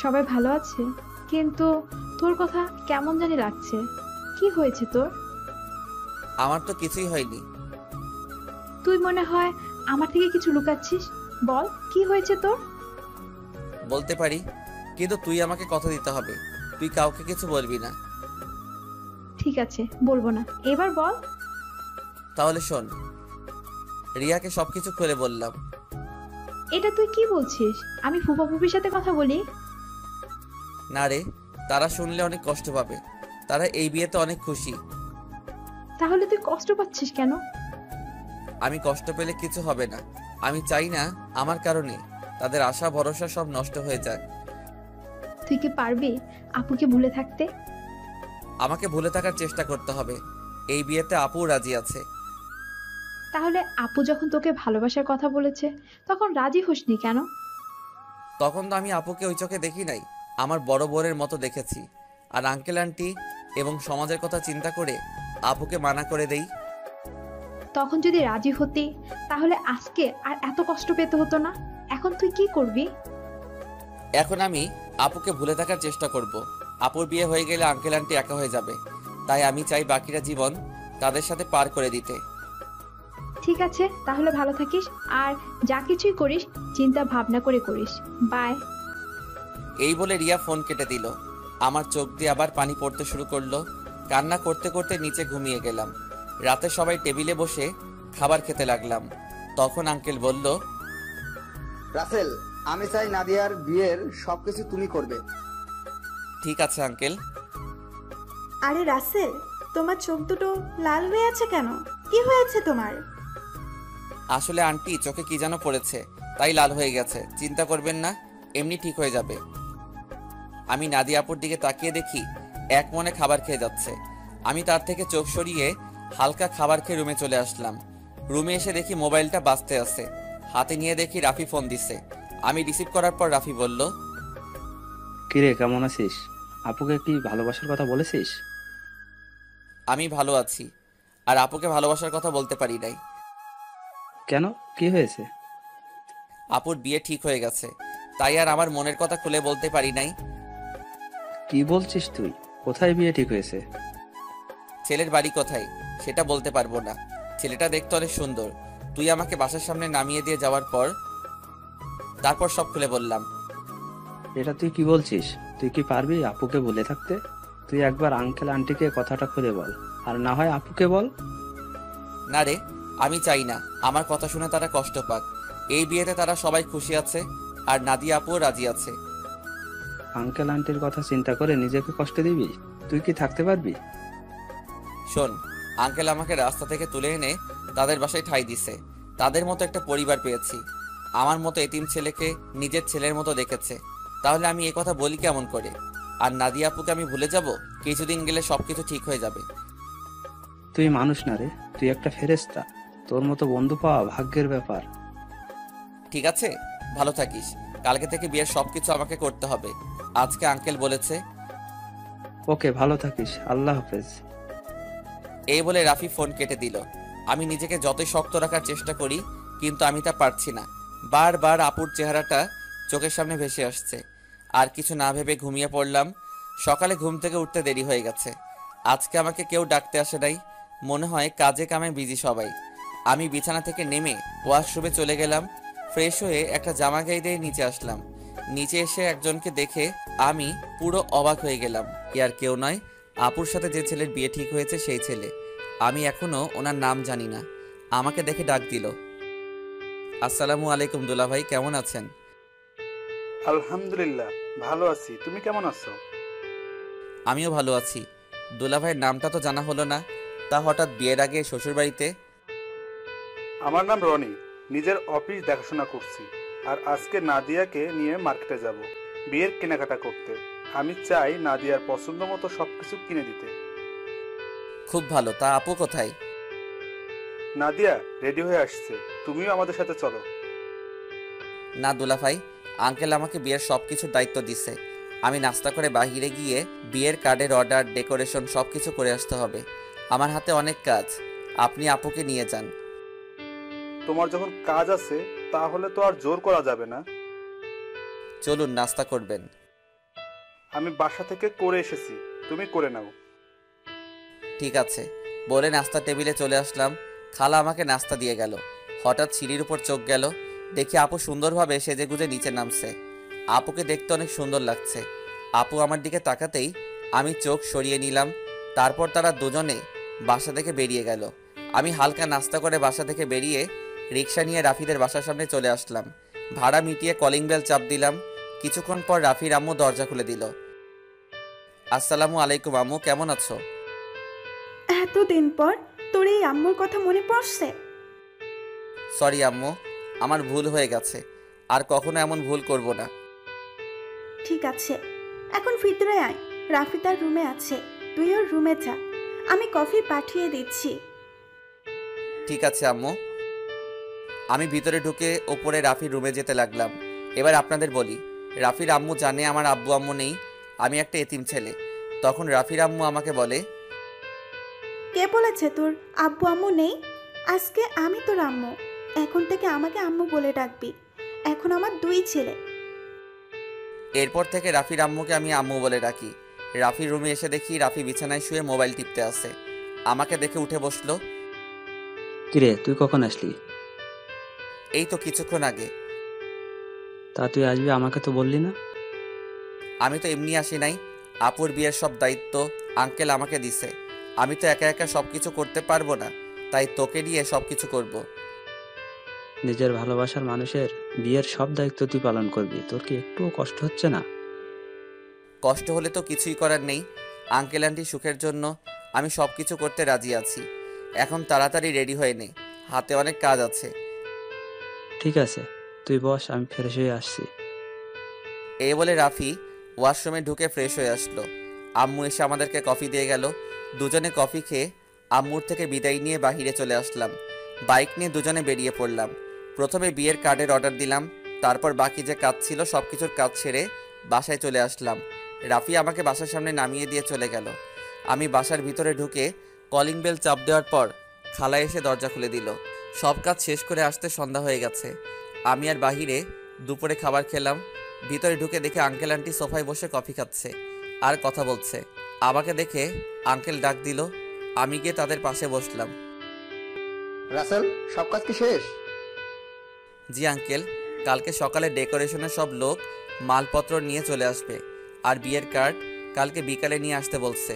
সবাই ভালো আছে, কিন্তু তোর কথা কেমন জানি লাগছে। কি হয়েছে তোর? আমার তো কিছুই হয়নি। তুই মনে হয় আমার থেকে কিছু লুকাচ্ছিস। বল, কি হয়েছে তোর? বলতে পারি, কিন্তু তুই আমাকে কথা দিতে হবে। তুই কাউকে কিছু বলবি না। ঠিক আছে, বলবো না। এবার বল। তাহলে শোন। রিয়াকে সবকিছু খুলে বললাম। এটা তুই কি বলছিস? আমি ফুফা ফুফির সাথে কথা বলি? না রে, তারা শুনলে অনেক কষ্ট পাবে। তারা এই বিয়েতে অনেক খুশি। তাহলে তুই কষ্ট পাচ্ছিস কেন? আমি কষ্ট পেলে কিছু হবে না। আমি চাই না আমার কারণে তাদের আশা ভরসা সব নষ্ট হয়ে যায়। তুই কি পারবি আপুকে ভুলে থাকতে? আমাকে ভুলে থাকার চেষ্টা করতে হবে। এই বিয়েতে আপু রাজি আছে। তাহলে আপু যখন তোকে ভালোবাসার কথা বলেছে তখন রাজি হসনি কেন? তখন তো আমি আপুকে ওই চোখে দেখি নাই, আমার বড় বোনের মতো দেখেছি। আর আঙ্কেল আন্টি এবং সমাজের কথা চিন্তা করে আপুকে মানা করে দেই। তখন যদি রাজি হতি তাহলে আজকে আর এত কষ্ট পেতে হতো না। এখন তুই কি করবি? এখন আমি আপুকে ভুলে থাকার চেষ্টা করব। আপুর বিয়ে হয়ে গেলে আঙ্কেল আন্টি একা হয়ে যাবে। তাই আমি চাই বাকিটা জীবন তাদের সাথে পার করে দিতে। ঠিক আছে, তাহলে ভালো থাকিস। আর যা কিছুই করিস চিন্তা ভাবনা করে করিস। বাই। এই বলে রিয়া ফোন কেটে দিল। আমার চোখ দিয়ে আবার পানি পড়তে শুরু করলো। কান্না করতে করতে নিচে ঘুমিয়ে গেলাম। রাতে সবাই টেবিলে বসে খাবার খেতে লাগলাম। তখন আঙ্কেল বলল, রাসেল, আমি চাই নাদিয়ার বিয়ের সবকিছু তুমি করবে। ঠিক আছে আঙ্কেল। আরে রাসেল, তোমার চোখ দুটো লাল হয়ে আছে কেন? কি হয়েছে তোমার? আসলে আন্টি চোখে কি যেন পড়েছে, তাই লাল হয়ে গেছে। চিন্তা করবেন না, এমনি ঠিক হয়ে যাবে। আমি নাদিয়া আপুর দিকে তাকিয়ে দেখি এক মনে খাবার খেয়ে যাচ্ছে। আমি তার থেকে চোখ সরিয়ে হালকা খাবার খেয়ে রুমে চলে আসলাম। রুমে এসে দেখি মোবাইলটা বাজতে আছে। হাতে নিয়ে দেখি রাফি ফোন দিছে। আমি রিসিভ করার পর রাফি বলল, কিরে, কেমন আছিস? আপুকে কি ভালোবাসার কথা বলেছিস? আমি ভালো আছি, আর আপুকে ভালোবাসার কথা বলতে পারি নাই। কেন, কি হয়েছে? আপুর বিয়ে ঠিক হয়ে গেছে, তাই আর আমার মনের কথা খুলে বলতে পারি নাই। কি বলছিস তুই? কোথায় বিয়ে ঠিক হয়েছে? ছেলের বাড়ি কোথায় সেটা বলতে পারবো না। ছেলেটা দেখতে অনেক সুন্দর। তুই আমাকে বাসার সামনে নামিয়ে দিয়ে যাওয়ার পর তারপর সব খুলে বললাম। এটা তুই কি বলছিস? তুই কি পারবি আপুকে ভুলে থাকতে? তুই একবার আঙ্কেল আন্টিকে কথাটা খুলে বল, আর না হয় আপুকে বল। না রে, আমি চাই না আমার কথা শুনে তারা কষ্ট পাক। এই বিয়েতে তারা সবাই খুশি আছে, আর নাদিয়া আপুও রাজি আছে। আঙ্কেল আন্টির কথা চিন্তা করে নিজেকে কষ্ট দিবি? তুই কি থাকতে পারবি? শোন, আঙ্কেল আমাকে রাস্তা থেকে তুলে এনে তাদের বাসায় ঠাঁই দিছে। তাদের মতো একটা পরিবার পেয়েছি। আমার মতো এতিম ছেলেকে নিজের ছেলের মতো দেখেছে। তাহলে আমি এ কথা বলি কেমন করে? আর নাদিয়া আপুকে আমি ভুলে যাব? কিছুদিন গেলে সবকিছু ঠিক হয়ে যাবে। তুই মানুষ না রে, তুই একটা ফেরেশতা। তোর মতো বন্ধু পাওয়া ভাগ্যের ব্যাপার। ঠিক আছে, ভালো থাকিস। কালকে থেকে বিয়ের সবকিছু আমাকে করতে হবে, আজকে আঙ্কেল বলেছে। ওকে, ভালো থাকিস। আল্লাহ হাফেজ। এই বলে রাফি ফোন কেটে দিল। আমি নিজেকে যতই শক্ত রাখার চেষ্টা করি, কিন্তু আমি তা পারছি না। বারবার আপুর চেহারাটা চোখের সামনে ভেসে আসছে। আর কিছু না ভেবে ঘুমিয়ে পড়লাম। সকালে ঘুম থেকে উঠতে দেরি হয়ে গেছে। আজকে আমাকে কেউ ডাকতে আসে নাই। মনে হয় কাজে কামে বিজি সবাই। আমি বিছানা থেকে নেমে ওয়াশরুমে চলে গেলাম। ফ্রেশ হয়ে একটা জামা গায়ে দিয়ে নিচে আসলাম। নিচে এসে একজনকে দেখে আমি পুরো অবাক হয়ে গেলাম। আর কেউ নয়, আপুর সাথে যে ছেলের বিয়ে ঠিক হয়েছে সেই ছেলে। আমি এখনো ওনার নাম জানি না। আমাকে দেখে ডাক দিল। আসসালামু আলাইকুম দুলাভাই, কেমন আছেন? আলহামদুলিল্লাহ ভালো আছি, তুমি কেমন আছো? আমিও ভালো আছি। দুলাভাইয়ের নামটা তো জানা হলো না। তা হঠাৎ বিয়ের আগে শ্বশুরবাড়িতে? আমার নাম রনি, নিজের অফিস দেখাশোনা করছি, আর আজকে নাদিয়াকে নিয়ে মার্কেটে যাব বিয়ের কেনাকাটা করতে। আমি চাই নাদিয়ার পছন্দ মতো সবকিছু কিনে দিতে। খুব ভালো। তা আপু কোথায়? নাদিয়া রেডি হয়ে আসছে, তুমিও আমাদের সাথে চলো। না দুলাভাই, আঙ্কেল আমাকে বিয়ের সব কিছুর দায়িত্ব দিছে। আমি নাস্তা করে বাইরে গিয়ে বিয়ের কার্ডের অর্ডার, ডেকোরেশন সব কিছু করে আসতে হবে। আমার হাতে অনেক কাজ। আপনি আপুকে নিয়ে যান। তোমার যখন কাজ আছে তাহলে তো আর জোর করা যাবে না। চলুন, নাস্তা করবেন। আমি বাসা থেকে করে এসেছি, তুমি করে নাও। ঠিক আছে বলে নাস্তা টেবিলে চলে আসলাম। খালা আমাকে নাস্তা দিয়ে গেল। হঠাৎ সিঁড়ির উপর চোখ গেল, দেখি আপু সুন্দরভাবে সেজেগুজে নিচে নামছে। আপুকে দেখতে অনেক সুন্দর লাগছে। আপু আমার দিকে তাকাতেই আমি চোখ সরিয়ে নিলাম। তারপর তারা দুজনে বাসা থেকে বেরিয়ে গেল। আমি হালকা নাস্তা করে বাসা থেকে বেরিয়ে রিক্সা নিয়ে রাফিদের বাসার সামনে চলে আসলাম। ভাড়া মিটিয়ে কলিং বেল চাপ দিলাম। কিছুক্ষণ পর রাফির আম্মু দরজা খুলে দিল। আসসালামু আলাইকুম আম্মু, কেমন আছো? এতদিন পর তোর এই আম্মুর কথা মনে পড়ছে? সরি আম্মু, আমার ভুল হয়ে গেছে। আর কখনো এমন ভুল করব না। ঠিক আছে, এখন ভিতরে আয়। রাফি তার রুমে আছে, তুই ওর রুমে যা, আমি কফি পাঠিয়ে দিচ্ছি। ঠিক আছে আম্মু। আমি ভিতরে ঢুকে ওপরে রাফির রুমে যেতে লাগলাম। এবার আপনাদের বলি, রাফির আম্মু জানে আমার আব্বু আম্মু নেই, আমি একটা এতিম ছেলে। তখন রাফির আম্মু আমাকে বলে, কে বলেছে তোর আব্বু আম্মু নেই? আজকে আমি তোর আম্মু, এখন থেকে আমাকে আম্মু বলে ডাকবি। এখন আমার দুই ছেলে। এরপর থেকে রাফির আম্মুকে আমি আম্মু বলে ডাকি। রাফির রুমে এসে দেখি রাফি বিছানায় শুয়ে মোবাইল টিপতে আছে। আমাকে দেখে উঠে বসলো। কিরে, তুই কখন আসলি? এই তো কিছুক্ষণ আগে। তা তুই আসবি, আমাকে তো বললি না। আমি তো এমনি আসি নাই, আপুর বিয়ের সব দায়িত্ব আঙ্কেল আমাকে দিছে। আমি তো একা একা সব কিছু করতে পারবো না, তাই তোকে নিয়ে সব কিছু করব। নিজের ভালোবাসার মানুষের বিয়ের সব দায়িত্ব তুই পালন করবি, তোর কি একটুও কষ্ট হচ্ছে না? কষ্ট হলে তো কিছুই করার নেই। আঙ্কেল আন্টি সুখের জন্য আমি সব কিছু করতে রাজি আছি। এখন তাড়াতাড়ি রেডি হয়ে নে, হাতে অনেক কাজ আছে। ঠিক আছে, তুই বস, আমি ফ্রেশ হয়ে আসছি। এই বলে রাফি ওয়াশরুমে ঢুকে ফ্রেশ হয়ে আসলো। আম্মু এসে আমাদেরকে কফি দিয়ে গেল। দুজনে কফি খেয়ে আম্মুর থেকে বিদায় নিয়ে বাহিরে চলে আসলাম। বাইক নিয়ে দুজনে বেরিয়ে পড়লাম। প্রথমে বিয়ের কার্ডের অর্ডার দিলাম, তারপর বাকি যে কাজ ছিল সব কিছুর কাজ সেরে বাসায় চলে আসলাম। রাফি আমাকে বাসার সামনে নামিয়ে দিয়ে চলে গেল। আমি বাসার ভিতরে ঢুকে কলিং বেল চাপ দেওয়ার পর খালা এসে দরজা খুলে দিল। সব কাজ শেষ করে আসতে সন্ধ্যা হয়ে গেছে। আমি আর বাহিরে দুপুরে খাবার খেলাম। ভিতরে ঢুকে দেখে আঙ্কেল আন্টি সোফায় বসে কফি খাচ্ছে আর কথা বলছে। আমাকে দেখে আঙ্কেল ডাক দিল। আমি গিয়ে তাদের পাশে বসলাম। রাসেল, সব কাজ কি শেষ? জি আঙ্কেল, কালকে সকালে ডেকোরেশনের সব লোক মালপত্র নিয়ে চলে আসবে, আর বিয়ের কার্ড কালকে বিকালে নিয়ে আসতে বলছে।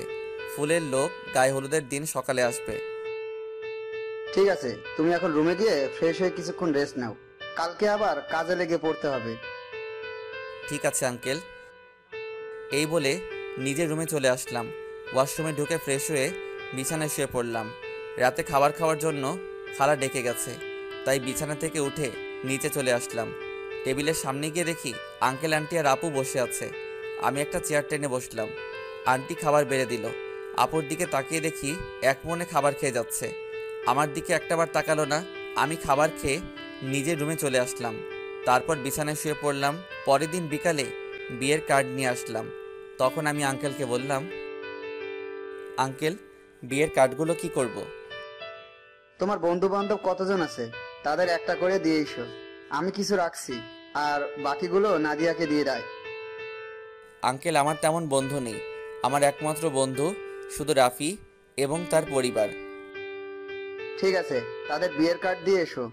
ফুলের লোক গায়ে হলুদের দিন সকালে আসবে। ঠিক আছে, তুমি এখন রুমে গিয়ে ফ্রেশ হয়ে কিছুক্ষণ রেস্ট নাও, কালকে আবার কাজে লেগে পড়তে হবে। ঠিক আছে আঙ্কেল। এই বলে নিজের রুমে চলে আসলাম। ওয়াশরুমে ঢুকে ফ্রেশ হয়ে বিছানায় শুয়ে পড়লাম। রাতে খাবার খাওয়ার জন্য খালা ডেকে গেছে, তাই বিছানা থেকে উঠে নিচে চলে আসলাম। টেবিলের সামনে গিয়ে দেখি আঙ্কেল আন্টি আর আপু বসে আছে। আমি একটা চেয়ার টেনে বসলাম। আন্টি খাবার বেড়ে দিল। আপুর দিকে তাকিয়ে দেখি এক মনে খাবার খেয়ে যাচ্ছে। আমার দিকে একটাবার তাকালো না। আমি খাবার খেয়ে নিজের রুমে চলে আসলাম। তারপর বিছানায় শুয়ে পড়লাম। পরের দিন বিকালে বিয়ের কার্ড নিয়ে আসলাম। তখন আমি আঙ্কেলকে বললাম, আঙ্কেল, বিয়ের কার্ডগুলো কি করব? তোমার বন্ধু বান্ধব কতজন আছে তাদের একটা করে দিয়ে এসো, আমি কিছু রাখছি, আর বাকিগুলো নাদিয়াকে দিয়ে দেয়। আঙ্কেল, আমার তেমন বন্ধু নেই। আমার একমাত্র বন্ধু শুধু রাফি এবং তার পরিবার। ঠিক আছে, তাদের বিয়ের কার্ড দিয়ে এসো,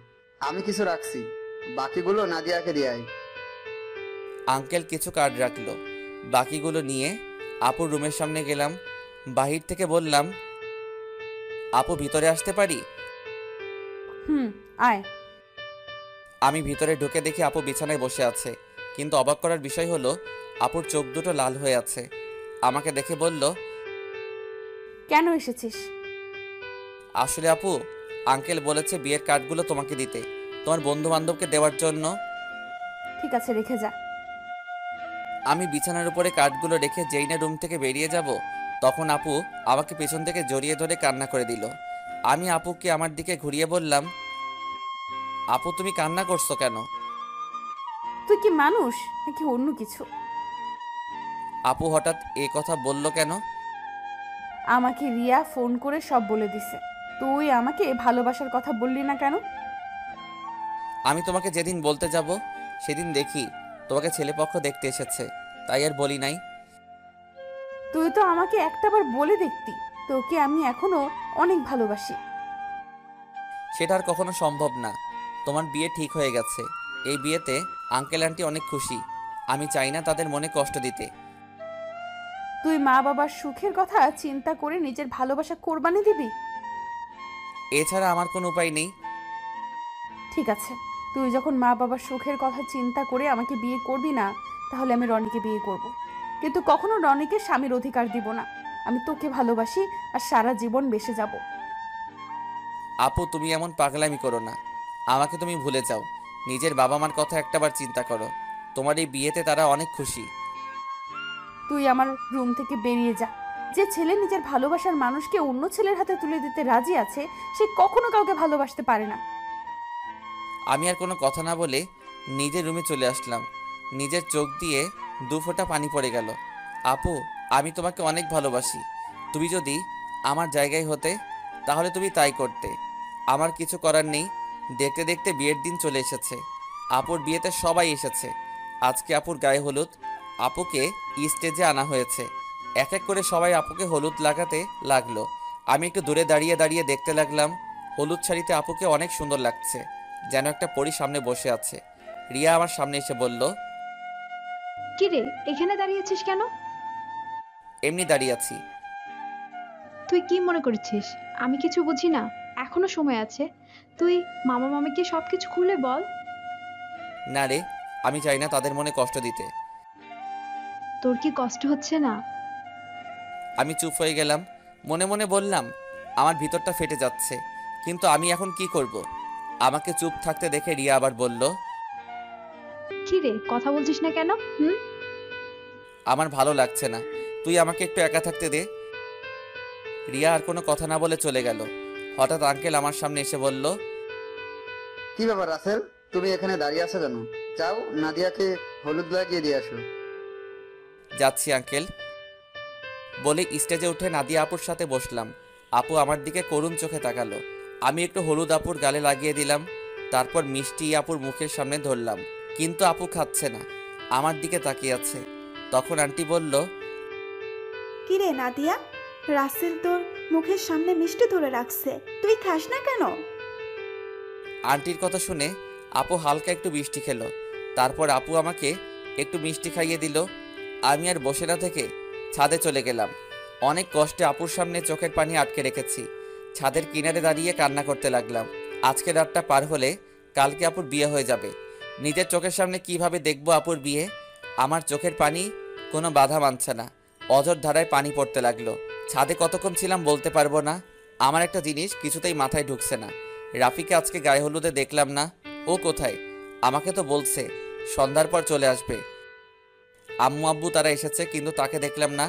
আমি কিছু রাখছি, বাকিগুলো নাদিয়াকে দিয়ে আয়। আঙ্কেল কিছু কার্ড রাখলো। বাকিগুলো নিয়ে আপুর রুমের সামনে গেলাম। বাহির থেকে বললাম, আপু ভিতরে আসতে পারি? আয়। আমি ভিতরে ঢুকে দেখি আপু বিছানায় বসে আছে, কিন্তু অবাক করার বিষয় হলো আপুর চোখ দুটো লাল হয়ে আছে। আমাকে দেখে বলল, কেন এসেছিস? আসলে আপু, আঙ্কেল বলেছে বিয়ের কার্ডগুলো তোমাকে দিতে, তোমার বন্ধু বান্ধবকে দেওয়ার জন্য। ঠিক আছে, রেখে যা। আমি বিছানার উপরে কার্ডগুলো রেখে যেই না রুম থেকে বেরিয়ে যাব, তখন আপু আমাকে পেছন থেকে জড়িয়ে ধরে কান্না করে দিল। আমি আপুকে আমার দিকে ঘুরিয়ে বললাম, আপু তুমি কান্না করছো কেন? তুই কি মানুষ নাকি অন্য কিছু? আপু হঠাৎ এ কথা বলল কেন? আমাকে রিয়া ফোন করে সব বলে দিছে। তুই আমাকে ভালোবাসার কথা বললি না কেন? আমি তোমাকে যেদিন বলতে যাব সেদিন দেখি তোমাকে ছেলেপক্ষ দেখতে এসেছে, তাই আর বলি নাই। তুই তো আমাকে একটাবার বলে দেখতি তোকে আমি এখনো অনেক ভালোবাসি। সেটা আর কখনো সম্ভব না। তোমার বিয়ে ঠিক হয়ে গেছে। এই বিয়েতে আঙ্কেল আন্টি অনেক খুশি। আমি চাই না তাদের মনে কষ্ট দিতে। তুই মা বাবার সুখের কথা চিন্তা করে নিজের ভালোবাসা কোরবানি দিবি? এছাড়া আমার কোনো উপায় নেই। ঠিক আছে, তুই যখন মা বাবার সুখের কথা চিন্তা করে আমাকে বিয়ে করবি না, তাহলে আমি রনিকে বিয়ে করব। কিন্তু কখনো রনিকে স্বামীর অধিকার দিব না। আমি তোকে ভালোবাসি আর সারা জীবন বেঁচে যাব। আপু তুমি এমন পাগলামি করো না। আমাকে তুমি ভুলে যাও। নিজের বাবা মার কথা একটাবার চিন্তা করো। তোমার এই বিয়েতে তারা অনেক খুশি। তুই আমার রুম থেকে বেরিয়ে যা। যে ছেলে নিজের ভালোবাসার মানুষকে অন্য ছেলের হাতে তুলে দিতে রাজি আছে, সে কখনো কাউকে ভালোবাসতে পারে না। আমি আর কোনো কথা না বলে নিজের রুমে চলে আসলাম। নিজের চোখ দিয়ে 2 ফোঁটা পানি পড়ে গেল। আপু, আমি তোমাকে অনেক ভালোবাসি। তুমি যদি আমার জায়গায় হতে, তাহলে তুমি তাই করতে। আমার কিছু করার নেই। দেখতে দেখতে বিয়ের দিন চলে এসেছে। আপুর বিয়েতে সবাই এসেছে। আজকে আপুর গায়ে হলুদ। আপুকে স্টেজে আনা হয়েছে। এক এক করে সবাই আপুকে হলুদ লাগাতে লাগলো। আমি একটু দূরে দাঁড়িয়ে দাঁড়িয়ে দেখতে লাগলাম। হলুদ শাড়িতে আপুকে অনেক সুন্দর লাগছে, যেন একটা পরী সামনে বসে আছে। রিয়া আমার সামনে এসে বলল, কি রে, এখানে দাঁড়িয়েছিস কেন? এমনি দাঁড়িয়ে আছি। তুই কি মনে করছিস আমি কিছু বুঝি না? এখনো সময় আছে। তুই মামা মামিকে সবকিছু খুলে বল। না রে, আমি চাই না তাদের মনে কষ্ট দিতে। তোর কি কষ্ট হচ্ছে না? আমি চুপ হয়ে গেলাম। মনে মনে বললাম, আমার ভিতরটা ফেটে যাচ্ছে, কিন্তু আমি এখন কি করব? আমাকে চুপ থাকতে দেখে রিয়া আবার বলল, কি রে, কথা বলছিস না কেন? আমার ভালো লাগছে না, তুই আমাকে একটু একা থাকতে দে। রিয়া আর কোনো কথা না বলে চলে গেল। হঠাৎ আঙ্কেল আমার সামনে এসে বলল, কি ব্যাপার রাসেল, তুমি এখানে দাঁড়িয়ে আছো কেন? যাও নাদিয়াকে হলুদ লাগিয়ে দিয়ে আসো। যাচ্ছি আঙ্কেল। বলে স্টেজে উঠে নাদিয়া আপুর সাথে বসলাম। আপু আমার দিকে করুণ চোখে তাকালো। আমি একটু হলুদ আপুর গালে লাগিয়ে দিলাম। তারপর মিষ্টি আপুর মুখের সামনে ধরলাম, কিন্তু আপু খাচ্ছে না, আমার দিকে তাকিয়ে আছে। তখন আন্টি বলল, কিরে নাদিয়া, রাসেল তোর মুখের সামনে মিষ্টি ধরে রাখছে, তুই খাস না কেন? আন্টির কথা শুনে আপু হালকা একটু মিষ্টি খেলো। তারপর আপু আমাকে একটু মিষ্টি খাইয়ে দিল। আমি আর বসে না থেকে ছাদে চলে গেলাম। অনেক কষ্টে আপুর সামনে চোখের পানি আটকে রেখেছি। ছাদের কিনারে দাঁড়িয়ে কান্না করতে লাগলাম। আজকে রাতটা পার হলে কালকে আপুর বিয়ে হয়ে যাবে। নিজের চোখের সামনে কিভাবে দেখবো আপুর বিয়ে? আমার চোখের পানি কোনো বাধা মানছে না। অঝোর ধারায় পানি পড়তে লাগলো। ছাদে কতক্ষণ ছিলাম বলতে পারবো না। আমার একটা জিনিস কিছুতেই মাথায় ঢুকছে না। রাফিকে আজকে গায়ে হলুদে দেখলাম না। ও কোথায়? আমাকে তো বলছে সন্ধ্যার পর চলে আসবে। আম্মু আব্বু তারা এসেছে, কিন্তু তাকে দেখলাম না।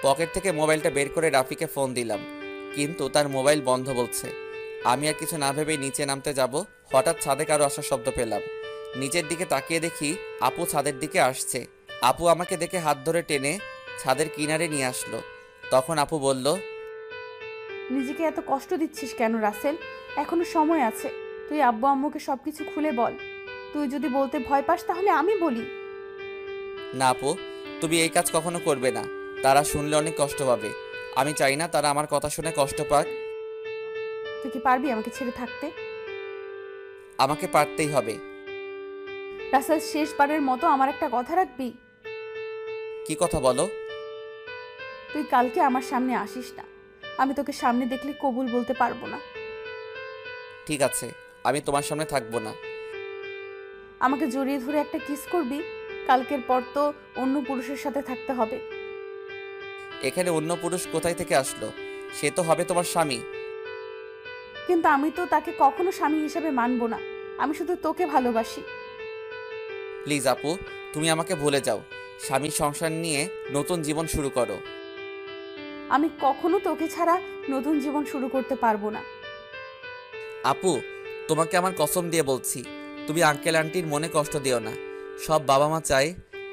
পকেট থেকে মোবাইলটা বের করে রাফিকে ফোন দিলাম, কিন্তু তার মোবাইল বন্ধ বলছে। আমি আর কিছু না ভেবেই নিচে নামতে যাব, হঠাৎ ছাদে কারো আসার শব্দ পেলাম। নিচের দিকে তাকিয়ে দেখি আপু ছাদের দিকে আসছে। আপু আমাকে দেখে হাত ধরে টেনে ছাদের কিনারে নিয়ে আসলো। তখন আপু বলল, নিজেকে এত কষ্ট দিচ্ছিস কেন রাসেল? এখনো সময় আছে। তুই আব্বু আম্মুকে সবকিছু খুলে বল। তুই যদি বলতে ভয় পাস তাহলে আমি বলি। না আপু, তুমি এই কাজ কখনো করবে না। তারা শুনলে অনেক কষ্ট পাবে। আমি চাই না তারা আমার কথা শুনে কষ্ট পাক। তুই কি পারবি আমাকে ছেড়ে থাকতে? আমাকে পারতেই হবে। রাসেল, শেষবারের মতো আমার একটা কথা রাখবি? কি কথা বলো? তুই কালকে আমার সামনে আসিস না। আমি তোকে সামনে দেখলে কবুল বলতে পারবো না। ঠিক আছে, আমি তোমার সামনে থাকবো না। আমাকে জড়িয়ে ধরে একটা কিস করবি? কালকের পর তো অন্য পুরুষের সাথে থাকতে হবে। এখানে অন্য পুরুষ কোথায় থেকে আসলো? সে তো হবে তোমার স্বামী। কিন্তু আমি তো তাকে কখনো স্বামী হিসেবে মানব না। আমি শুধু তোকে ভালোবাসি। প্লিজ আপু, তুমি আমাকে ভুলে যাও। স্বামীর সংসার নিয়ে নতুন জীবন শুরু করো। আমি কখনো তোকে ছাড়া নতুন জীবন শুরু করতে পারবো না। আপু, তোমাকে আমার কসম দিয়ে বলছি, তুমি আঙ্কেল আন্টির মনে কষ্ট দিও না। সব বাবা মা চায়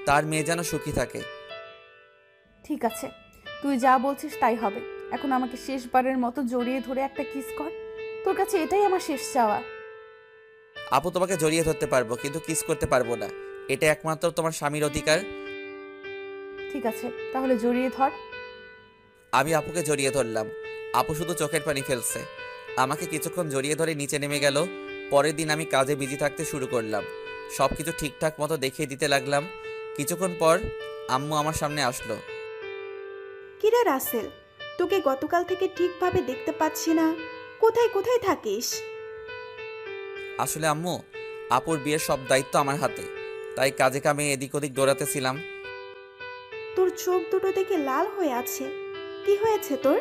তার মেয়ে যেন সুখী থাকে। ঠিক আছে, তুই যা বলছিস তাই হবে। এখন আমাকে শেষবারের মতো জড়িয়ে ধরে একটা কিস কর। তোর কাছে এটাই আমার শেষ চাওয়া। আপু, তোমাকে জড়িয়ে ধরতে পারবো কিন্তু কিস করতে পারবো না। এটা একমাত্র তোমার স্বামীর অধিকার। ঠিক আছে, তাহলে জড়িয়ে ধর। আমি আপুকে জড়িয়ে ধরলাম। আপু শুধু চোখের পানি ফেলছে। আমাকে কিছুক্ষণ জড়িয়ে ধরে নিচে নেমে গেল। পরের দিন আমি কাজে বিজি থাকতে শুরু করলাম। সব কিছু ঠিকঠাক মতো দেখিয়ে দিতে লাগলাম। কিছুক্ষণ পর আম্মু আমার সামনে আসলো। কিরে রাসেল, তোকে গতকাল থেকে ঠিকভাবে দেখতে পাচ্ছি না। কোথায় কোথায় থাকিস? আসলে আম্মু, আপুর বিয়ের সব দায়িত্ব আমার হাতে, তাই কাজে কামে এদিক ওদিক দৌড়াতেছিলাম। তোর চোখ দুটো দেখে লাল হয়ে আছে, কি হয়েছে তোর?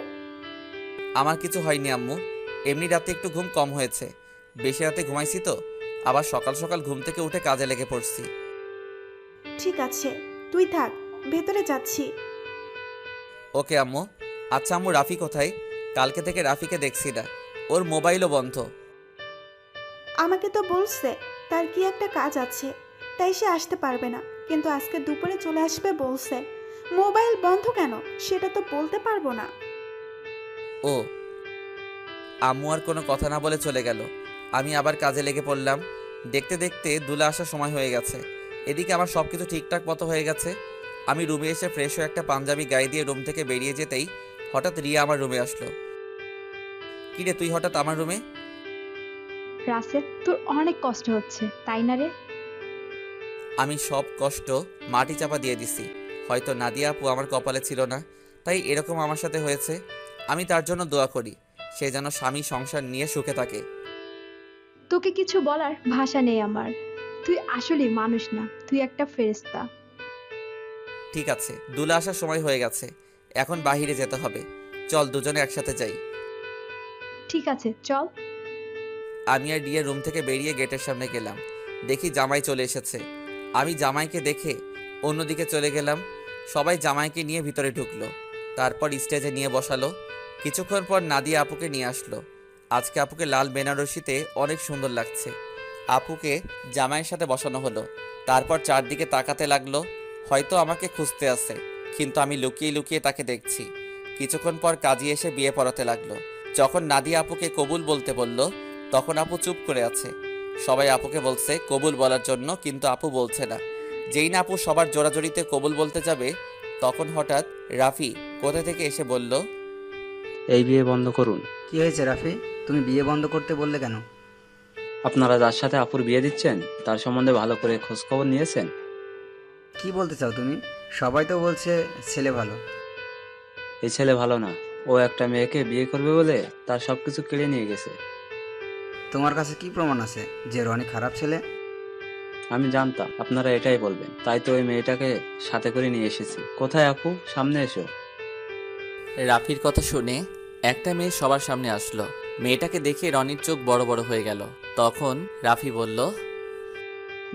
আমার কিছু হয়নি আম্মু, এমনি রাতে একটু ঘুম কম হয়েছে। বেশি রাতে ঘুমাইছি তো, আবার সকাল সকাল ঘুম থেকে উঠে কাজে লেগে পড়ছি। ঠিক আছে, তুই থাক, ভেতরে যাচ্ছি। ওকে আম্মু। আচ্ছা আম্মু, রাফি কোথায়? কালকে থেকে রাফিকে দেখছি না, ওর মোবাইলও বন্ধ। আমাকে তো বলছে তার কি একটা কাজ আছে, তাই সে আসতে পারবে না, কিন্তু আজকে দুপুরে চলে আসবে বলছে। মোবাইল বন্ধ কেন সেটা তো বলতে পারবো না। ও, আম্মু আর কোনো কথা না বলে চলে গেল। আমি আবার কাজে লেগে পড়লাম। দেখতে দেখতে দুলা আসার সময় হয়ে গেছে। এদিকে আমার সব কিছু ঠিকঠাক মতো হয়ে গেছে। আমি রুমে এসে ফ্রেশ হয়ে একটা পাঞ্জাবি গায়ে দিয়ে রুম থেকে বেরিয়ে যেতেই হঠাৎ রিয়া আমার রুমে আসলো। কিরে, তুই হঠাৎ আমার রুমে? রাসেল, তোর অনেক কষ্ট হচ্ছে তাই না রে? আমি সব কষ্ট মাটি চাপা দিয়ে দিছি। হয়তো নাদিয়া আপু আমার কপালে ছিল না, তাই এরকম আমার সাথে হয়েছে। আমি তার জন্য দোয়া করি, সে যেন স্বামী সংসার নিয়ে সুখে থাকে। তোকে কিছু বলার ভাষা নেই আমার। তুই আসলে মানুষ না, তুই একটা ফেরেশতা। ঠিক আছে, দুলা আসার সময় হয়ে গেছে, এখন বাহিরে যেতে হবে। চল দুজনে একসাথে যাই। ঠিক আছে, চল। আমি আর রিয়া রুম থেকে বেরিয়ে গেটের সামনে গেলাম। দেখি জামাই চলে এসেছে। আমি জামাইকে দেখে অন্যদিকে চলে গেলাম। সবাই জামাইকে নিয়ে ভিতরে ঢুকলো, তারপর স্টেজে নিয়ে বসালো। কিছুক্ষণ পর নাদিয়া আপুকে নিয়ে আসলো। আজকে আপুকে লাল বেনারসিতে অনেক সুন্দর লাগছে। আপুকে জামাইয়ের সাথে বসানো হলো। তারপর চারদিকে তাকাতে লাগলো, হয়তো আমাকে খুঁজতে আসে, কিন্তু আমি লুকিয়ে লুকিয়ে তাকে দেখছি। কিছুক্ষণ পর কাজী এসে বিয়ে পড়াতে লাগলো। যখন নাদিয়া আপুকে কবুল বলতে বলল, তখন আপু চুপ করে আছে। সবাই আপুকে বলছে কবুল বলার জন্য, কিন্তু আপু বলছে না। যেই না আপু সবার জোড়াজোড়িতে কবুল বলতে যাবে, তখন হঠাৎ রাফি কোথা থেকে এসে বলল, এই বিয়ে বন্ধ করুন। কি হয়েছে রাফি, তুমি বিয়ে বন্ধ করতে বললে কেন? আপনারা যার সাথে আপুর বিয়ে দিচ্ছেন তার সম্বন্ধে ভালো করে খোঁজ খবর নিয়েছেন? কি বলতে চাও তুমি? সবাই তো বলছে ছেলে ভালো। এই ছেলে ভালো না, ও একটা মেয়েকে বিয়ে করবে বলে তার সবকিছু কেড়ে নিয়ে গেছে। তোমার কাছে কি প্রমাণ আছে যে রনি খারাপ ছেলে? আমি জানতাম আপনারা এটাই বলবেন, তাই তো ওই মেয়েটাকে সাথে করে নিয়ে এসেছি। কোথায় আপু, সামনে এসো। রাফির কথা শুনে একটা মেয়ে সবার সামনে আসলো। মেয়েটাকে দেখে রনির চোখ বড় বড় হয়ে গেল। তখন রাফি বলল,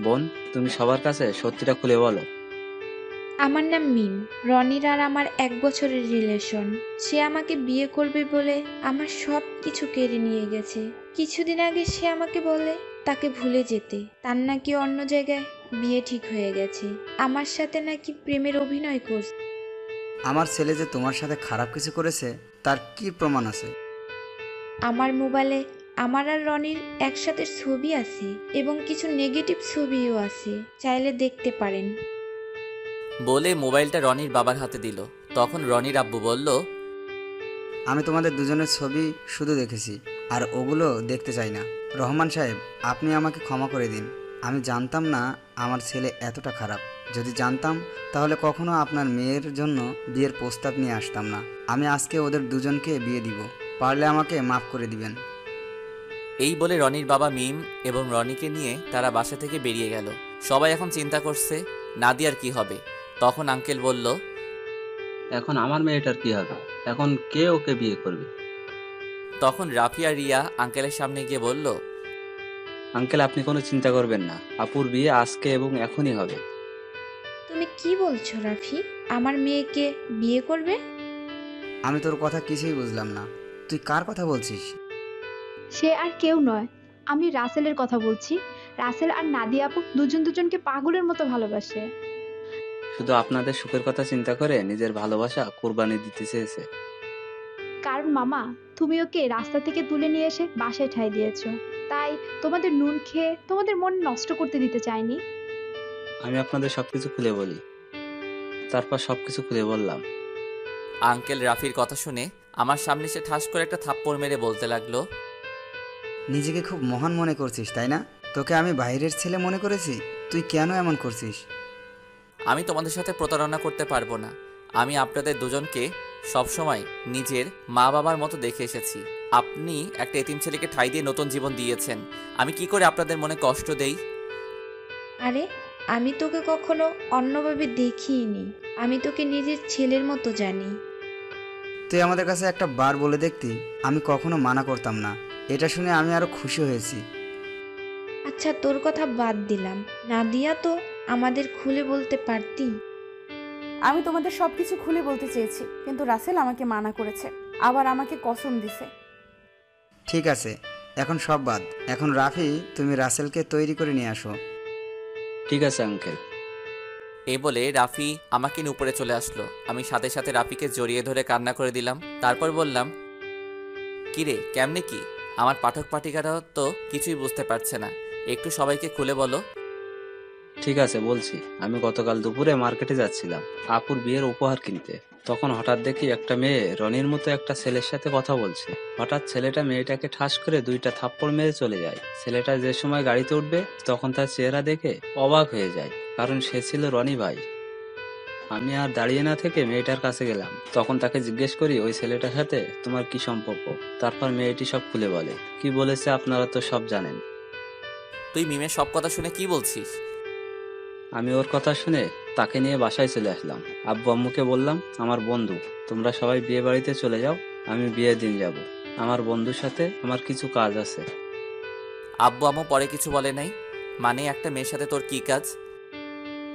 বোন, তুমি সবার কাছে সত্যিটা খুলে বলো। আমার নাম মিম। রনির আর আমার 1 বছরের রিলেশন। সে আমাকে বিয়ে করবে বলে আমার সব কিছু কেড়ে নিয়ে গেছে। কিছুদিন আগে সে আমাকে বলে তাকে ভুলে যেতে, তার নাকি অন্য জায়গায় বিয়ে ঠিক হয়ে গেছে। আমার সাথে নাকি প্রেমের অভিনয় করছে। আমার ছেলে যে তোমার সাথে খারাপ কিছু করেছে তার কি প্রমাণ আছে? আমার মোবাইলে আমার আর রনির একসাথে ছবি আছে এবং কিছু নেগেটিভ ছবিও আছে, চাইলে দেখতে পারেন। বলে মোবাইলটা রনির বাবার হাতে দিল। তখন রনির আব্বু বলল, আমি তোমাদের দুজনের ছবি শুধু দেখেছি, আর ওগুলো দেখতে চাই না। রহমান সাহেব, আপনি আমাকে ক্ষমা করে দিন। আমি জানতাম না আমার ছেলে এতটা খারাপ। যদি জানতাম তাহলে কখনো আপনার মেয়ের জন্য বিয়ের প্রস্তাব নিয়ে আসতাম না। আমি আজকে ওদের দুজনকে বিয়ে দিব, পারলে আমাকে মাফ করে দিবেন। এই বলে রনির বাবা মিম এবং রনিকে নিয়ে তারা বাসা থেকে বেরিয়ে গেল। সবাই এখন চিন্তা করছে নাদিয়ার কি হবে। তখন আঙ্কেল বলল, এখন আমার মেয়েটার কি হবে? এখন কে ওকে বিয়ে করবে? তখন রাফি আর রিয়া আঙ্কেলের সামনে গিয়ে বলল, আঙ্কেল, আপনি কোনো চিন্তা করবেন না, আপুর বিয়ে আজকে এবং এখনই হবে। তুমি কি বলছো রাফি? আমার মেয়েকে বিয়ে করবে? আমি তোর কথা কিছুই বুঝলাম না, তুই কার কথা বলছিস? সে আর কেউ নয়, আমি রাসেলের কথা বলছি। রাসেল আর নাদিয়া আপু দুজনকে পাগলের মতো ভালোবাসে। শুধু আপনাদের সুখের কথা চিন্তা করে নিজের ভালোবাসা কোরবানি দিতে চেয়েছে। কারণ মামা, তুমি ওকে রাস্তা থেকে তুলে নিয়ে এসে বাসায় ঠাঁই দিয়েছো, তাই তোমাদের নুন খেয়ে তোমাদের মন নষ্ট করতে দিতে চাইনি। আমি আপনাদের সবকিছু খুলে বলি। তারপর সবকিছু খুলে বললাম। আঙ্কেল রাফির কথা শুনে আমার সামনে সে ঠাস করে একটা থাপ্পড় মেরে বলতে লাগলো, নিজেকে খুব মহান মনে করছিস তাই না? তোকে আমি বাইরের ছেলে মনে করেছি, তুই কেন এমন করছিস? আমি তোমাদের সাথে প্রতারণা করতে পারবো না। আমি আপনাদের দুজনকে সবসময় নিজের মা বাবার মতো দেখে এসেছি। আপনি একটা এতিম ছেলেকে ঠাঁই দিয়ে নতুন জীবন দিয়েছেন। আমি কি করে আপনাদের মনে কষ্ট দেই? আরে, আমি তোকে কখনো অন্যভাবে দেখিনি। আমি তোকে নিজের ছেলের মতো জানি। তুই আমাদের কাছে একটা বার বলে দেখতি, আমি কখনো মানা করতাম না। এটা শুনে আমি আরো খুশি হয়েছি। আচ্ছা, তোর কথা বাদ দিলাম, নাদিয়া তো আমাদের খুলে বলতে পারতি। আমি তোমাদের সব কিছু খুলে বলতে চেয়েছি, কিন্তু রাসেল আমাকে মানা করেছে, আবার আমাকে কসম দিছে। ঠিক আছে, এখন সব বাদ। এখন রাফি, তুমি রাসেলকে তৈরি করে নিয়ে আসো। ঠিক আছে আঙ্কেল। এই বলে রাফি আমাকে নিয়ে উপরে চলে আসলো। আমি সাথে সাথে রাফিকে জড়িয়ে ধরে কান্না করে দিলাম। তারপর বললাম, কিরে, কেমনে কি? আমার পাঠক পাঠিকারা তো কিছুই বুঝতে পারছে না, একটু সবাইকে খুলে বলো। ঠিক আছে, বলছি। আমি গতকাল দুপুরে মার্কেটে যাচ্ছিলাম আপুর বিয়ের উপহার কিনতে। তখন হঠাৎ দেখি একটা মেয়ে রনির মতো একটা ছেলের সাথে কথা বলছে। হঠাৎ ছেলেটা মেয়েটাকে ঠাস করে 2টা থাপ্পড় মেরে চলে যায়। ছেলেটা যে সময় গাড়িতে উঠবে তখন তার চেহারা দেখে অবাক হয়ে যায়, কারণ সে ছিল রনি ভাই। আমি আর দাঁড়িয়ে না থেকে মেয়েটার কাছে গেলাম। তখন তাকে জিজ্ঞেস করি, ওই ছেলেটার সাথে তোমার কি সম্পর্ক? তারপর মেয়েটি সব খুলে বলে। কি বলেছে আপনারা তো সব জানেন। তুই মিমের সব কথা শুনে কি বলছিস? আমি ওর কথা শুনে তাকে নিয়ে বাসায় চলে আসলাম। আব্বু আম্মুকে বললাম, আমার বন্ধু, তোমরা সবাই বিয়ে বাড়িতে চলে যাও, আমি বিয়ের দিন যাব। আমার বন্ধুর সাথে আমার কিছু কাজ আছে। আব্বু আম্মু পরে কিছু বলে নাই? মানে একটা মেয়ের সাথে তোর কি কাজ?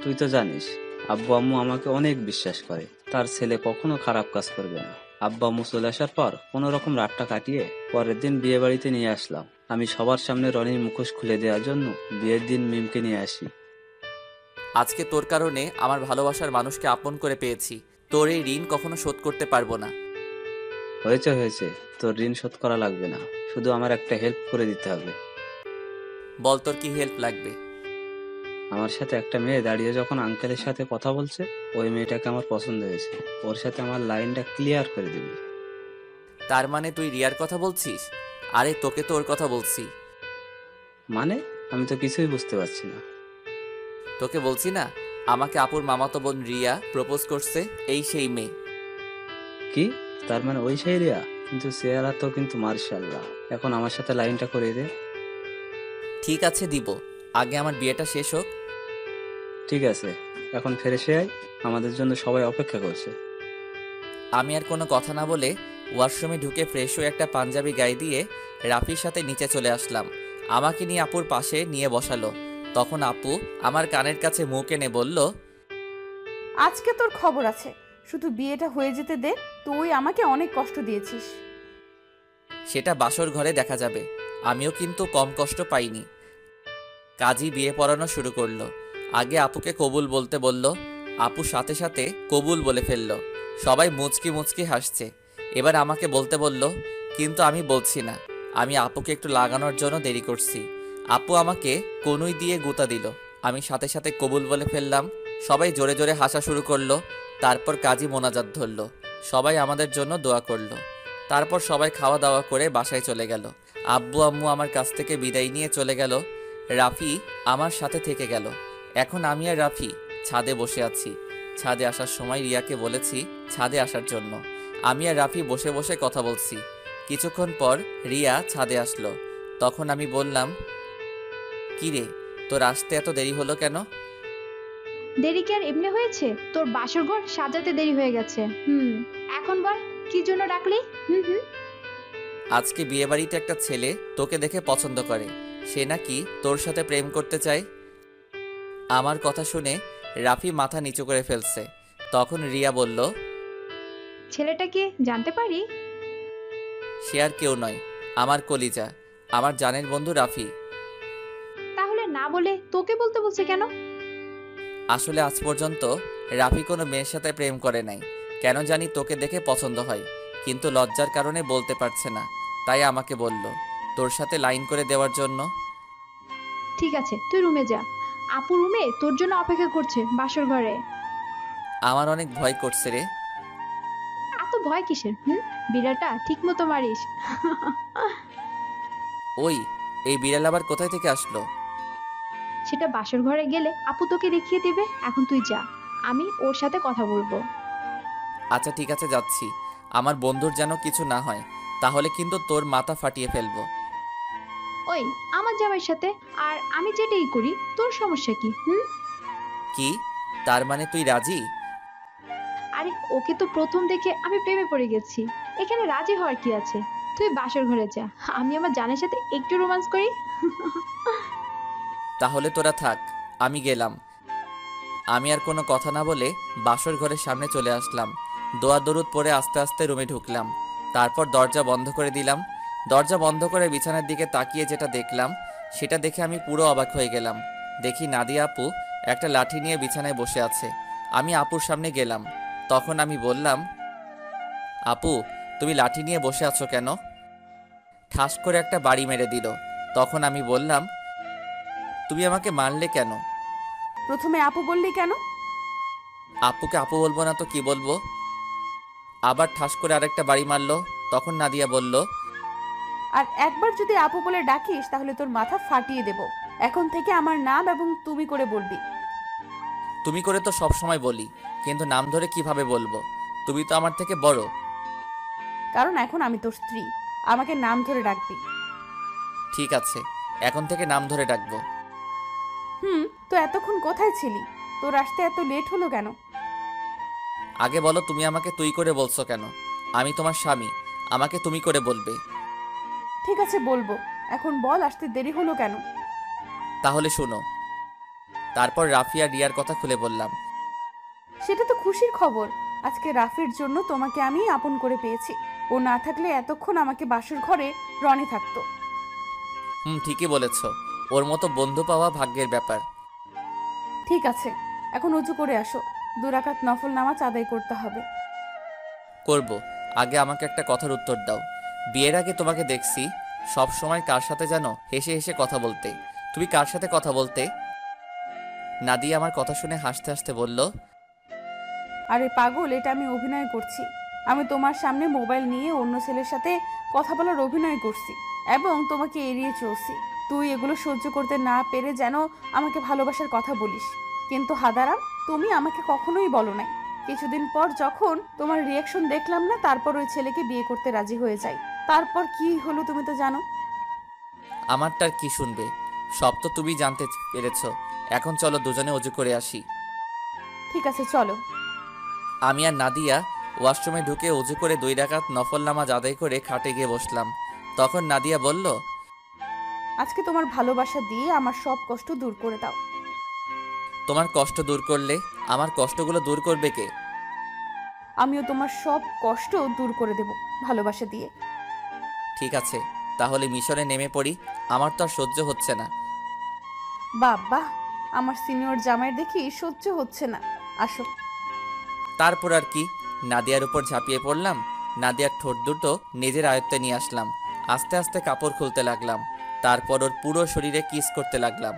তুই তো জানিস, আব্বু আম্মু আমাকে অনেক বিশ্বাস করে, তার ছেলে কখনো খারাপ কাজ করবে না। আব্বু আম্মু চলে আসার পর কোনো রকম রাতটা কাটিয়ে পরের দিন বিয়ে বাড়িতে নিয়ে আসলাম। আমি সবার সামনে রনির মুখোশ খুলে দেওয়ার জন্য বিয়ের দিন মিমকে নিয়ে আসি। আজকে তোর কারণে আমার ভালোবাসার মানুষকে আপন করে পেয়েছি। তোর এই ঋণ কখনো শোধ করতে পারবো না। হয়েছে, তোর ঋণ শোধ করা লাগবে না, শুধু আমার একটা হেল্প করে দিতে হবে। বল, তোর কি হেল্প লাগবে? আমার সাথে একটা মেয়ে দাঁড়িয়ে যখন আঙ্কেলের সাথে কথা বলছে, ওই মেয়েটাকে আমার পছন্দ হয়েছে। ওর সাথে আমার লাইনটা ক্লিয়ার করে দিবি। তার মানে তুই রিয়ার কথা বলছিস? আরে তোকে তো ওর কথা বলছি। মানে? আমি তো কিছুই বুঝতে পারছি না। তোকে বলছি না, আমাকে আপুর মামাতো বোন রিয়া প্রপোজ করছে, এই সেই মেয়ে। কি? তার মানে ওই সেই রিয়া? কিন্তু চেহারা তো কিন্তু মার্শাল্লাহ। এখন আমার সাথে লাইনটা করে দে। ঠিক আছে, দিব, আগে আমার বিয়েটা শেষ হোক। ঠিক আছে, এখন ফ্রেশ হয়ে আয়, আমাদের জন্য সবাই অপেক্ষা করছে। আমি আর কোনো কথা না বলে ওয়াশরুমে ঢুকে ফ্রেশ হয়ে একটা পাঞ্জাবি গায়ে দিয়ে রাফির সাথে নিচে চলে আসলাম। আমাকে নিয়ে আপুর পাশে নিয়ে বসালো। তখন আপু আমার কানের কাছে মুখ এনে বলল, আজকে তোর খবর আছে, শুধু বিয়েটা হয়ে যেতে দে, তুই আমাকে অনেক কষ্ট দিয়েছিস। সেটা বাসর ঘরে দেখা যাবে। আমিও কিন্তু কম কষ্ট পাইনি। কাজী বিয়ে পড়ানো শুরু করলো। আগে আপুকে কবুল বলতে বলল, আপু সাথে সাথে কবুল বলে ফেললো। সবাই মুচকি মুচকি হাসছে। এবার আমাকে বলতে বলল, কিন্তু আমি বলছি না, আমি আপুকে একটু লাগানোর জন্য দেরি করছি। আপু আমাকে কনুই দিয়ে গুঁতা দিল। আমি সাথে সাথে কবুল বলে ফেললাম। সবাই জোরে জোরে হাসা শুরু করলো। তারপর কাজী মোনাজাত ধরলো। সবাই আমাদের জন্য দোয়া করলো। তারপর সবাই খাওয়া দাওয়া করে বাসায় চলে গেল। আব্বু আম্মু আমার কাছ থেকে বিদায় নিয়ে চলে গেল। রাফি আমার সাথে থেকে গেল। এখন আমি আর রাফি ছাদে বসে আছি। ছাদে আসার সময় রিয়াকে বলেছি ছাদে আসার জন্য। আমি আর রাফি বসে বসে কথা বলছি। কিছুক্ষণ পর রিয়া ছাদে আসলো। তখন আমি বললাম, কি রে, তোর আসতে এত দেরি হলো কেন? দেরি কি আর এমনি হয়েছে? তোর বাসর ঘর সাজাতে দেরি হয়ে গেছে। এখন বল, কি জন্য ডাকলি? আজকে বিয়েবাড়িতে একটা ছেলে তোকে দেখে পছন্দ করে, সে নাকি তোর সাথে প্রেম করতে চায়। আমার কথা শুনে রাফি মাথা নিচু করে ফেলছে। তখন রিয়া বলল, ছেলেটাকে জানতে পারি? সে আর কেউ নয়, আমার কলিজা, আমার জানের বন্ধু রাফি। তাহলে না বলে তোকে বলতে বলছে কেন? আসলে আজ পর্যন্ত রাফি কোনো মেয়ের সাথে প্রেম করে নাই। কেন জানি তোকে দেখে পছন্দ হয়, কিন্তু লজ্জার কারণে বলতে পারছে না, তাই আমাকে বলল তোর সাথে লাইন করে দেওয়ার জন্য। ঠিক আছে, তুই রুমে যা। আপু রুমে তোর জন্য অপেক্ষা করছে বাসর ঘরে। আমার অনেক ভয় করছে রে। এত ভয় কিসের? বিড়ালটা ঠিক মতো মারিস। ওই, এই বিড়াল আবার কোথায় থেকে আসলো? সেটা বাসর ঘরে গেলে আপু তোকে দেখিয়ে দিবে। এখন তুই যা, আমি ওর সাথে কথা বলবো। আচ্ছা ঠিক আছে, যাচ্ছি। আমার বন্ধুর যেন কিছু না হয়, তাহলে কিন্তু তোর মাথা ফাটিয়ে ফেলবো। ওই, আমার জামাইয়ের সাথে আর আমি যেটাই করি তোর সমস্যা কি? কি? তার মানে তুই রাজি? আরে ওকে তো প্রথম দেখে আমি প্রেমে পড়ে গেছি, এখানে রাজি হওয়ার কি আছে? তুই বাসর ঘরে যা, আমি আমার জানের সাথে একটু রোমান্স করি। তাহলে তোরা থাক, আমি গেলাম। আমি আর কোনো কথা না বলে বাসর ঘরের সামনে চলে আসলাম। দোয়া দরুদ পরে আস্তে আস্তে রুমে ঢুকলাম। তারপর দরজা বন্ধ করে দিলাম। দরজা বন্ধ করে বিছানার দিকে তাকিয়ে যেটা দেখলাম, সেটা দেখে আমি পুরো অবাক হয়ে গেলাম। দেখি নাদিয়া আপু একটা লাঠি নিয়ে বিছানায় বসে আছে। আমি আপুর সামনে গেলাম। তখন আমি বললাম, আপু তুমি লাঠি নিয়ে বসে আছো কেন? ঠাস করে একটা বাড়ি মেরে দিল। তখন আমি বললাম, তুমি আমাকে মারলে কেন? প্রথমে আপু বললি কেন? আপুকে আপু বলবো না তো কি বলবো? আবার ঠাস করে আরেকটা বাড়ি মারলো। তখন নাদিয়া বলল, আর একবার যদি আপু বলে ডাকিস তাহলে তোর মাথা ফাটিয়ে দেব। এখন থেকে আমার নাম এবং তুমি করে বলবি। তুমি করে তো সব সময় বলি, কিন্তু নাম ধরে কিভাবে বলবো? তুমি তো আমার থেকে বড়। কারণ এখন আমি তোর স্ত্রী, আমাকে নাম ধরে ডাকবি। ঠিক আছে, এখন থেকে নাম ধরে ডাকবো। তো এতক্ষণ কোথায় ছিলি? তোর আসতে এত লেট হলো কেন? আগে বলো, তুমি আমাকে তুই করে বলছো কেন? আমি তোমার স্বামী, আমাকে তুমি করে বলবে। ঠিক আছে বলবো, এখন বল আসতে দেরি হলো কেন? তাহলে শোনো। তারপর রাফি আর রিয়ার কথা খুলে বললাম। সেটা তো খুশির খবর। আজকে রাফির জন্য তোমাকে আমি আপন করে পেয়েছি। ও না থাকলে এতক্ষণ আমাকে বাসর ঘরে রনি থাকতো। ঠিকই বলেছ, ওর মতো বন্ধু পাওয়া ভাগ্যের ব্যাপার। ঠিক আছে, এখন উঁচু করে আসো, 2 রাকাত নফল নামাজ আদায় করতে হবে। করব, আগে আমাকে একটা কথার উত্তর দাও। বিয়ের আগে তোমাকে দেখছি সব সময় কার সাথে যেন হেসে হেসে কথা বলতে। তুমি কার সাথে কথা বলতে? নাদিয়া আমার কথা শুনে হাসতে হাসতে বলল, আরে পাগল, এটা আমি অভিনয় করছি। আমি তোমার সামনে মোবাইল নিয়ে অন্য ছেলের সাথে কথা বলার অভিনয় করছি এবং তোমাকে এড়িয়ে চলছি। তুই এগুলো সহ্য করতে না পেরে যেন আমাকে ভালোবাসার কথা বলিস, কিন্তু হাদারাম তুমি আমাকে কখনোই বলো নাই। কিছুদিন পর যখন তোমার রিয়াকশন দেখলাম না, তারপর ওই ছেলেকে বিয়ে করতে রাজি হয়ে যাই। তারপর কি হলো তুমি তো জানো। আমারটার কি শুনবে? সব তো তুমি জানতে পেরেছ। এখন চলো দুজনে অজু করে আসি। ঠিক আছে চলো। আমি আর নাদিয়া ওয়াশরুমে ঢুকে অজু করে 2 রাকাত নফল নামাজ আদায় করে খাটে গিয়ে বসলাম। তখন নাদিয়া বলল, আজকে তোমার ভালোবাসা দিয়ে আমার সব কষ্ট দূর করে দাও। তোমার কষ্ট দূর করলে আমার কষ্টগুলো দূর করবে কে? আমিও তোমার সব কষ্ট দূর করে দেব ভালোবাসা দিয়ে। ঠিক আছে, তাহলে মিশনে নেমে পড়ি। আমার তো আর সহ্য হচ্ছে না। বাবা, আমার সিনিয়র জামাইয়ের দেখি সহ্য হচ্ছে না। আসো। তারপর আর কি, নাদিয়ার উপর ঝাঁপিয়ে পড়লাম। নাদিয়ার ঠোঁট দুটো নিজের আয়ত্তে নিয়ে আসলাম। আস্তে আস্তে কাপড় খুলতে লাগলাম। তারপর ওর পুরো শরীরে কিস করতে লাগলাম।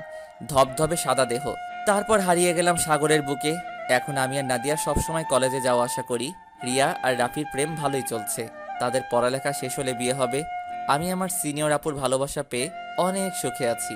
ধবধবে সাদা দেহ। তারপর হারিয়ে গেলাম সাগরের বুকে। এখন আমি আর নাদিয়া সবসময় কলেজে যাওয়া আসা করি। রিয়া আর রাফির প্রেম ভালোই চলছে। তাদের পড়ালেখা শেষ হলে বিয়ে হবে। আমি আমার সিনিয়র আপুর ভালোবাসা পেয়ে অনেক সুখে আছি।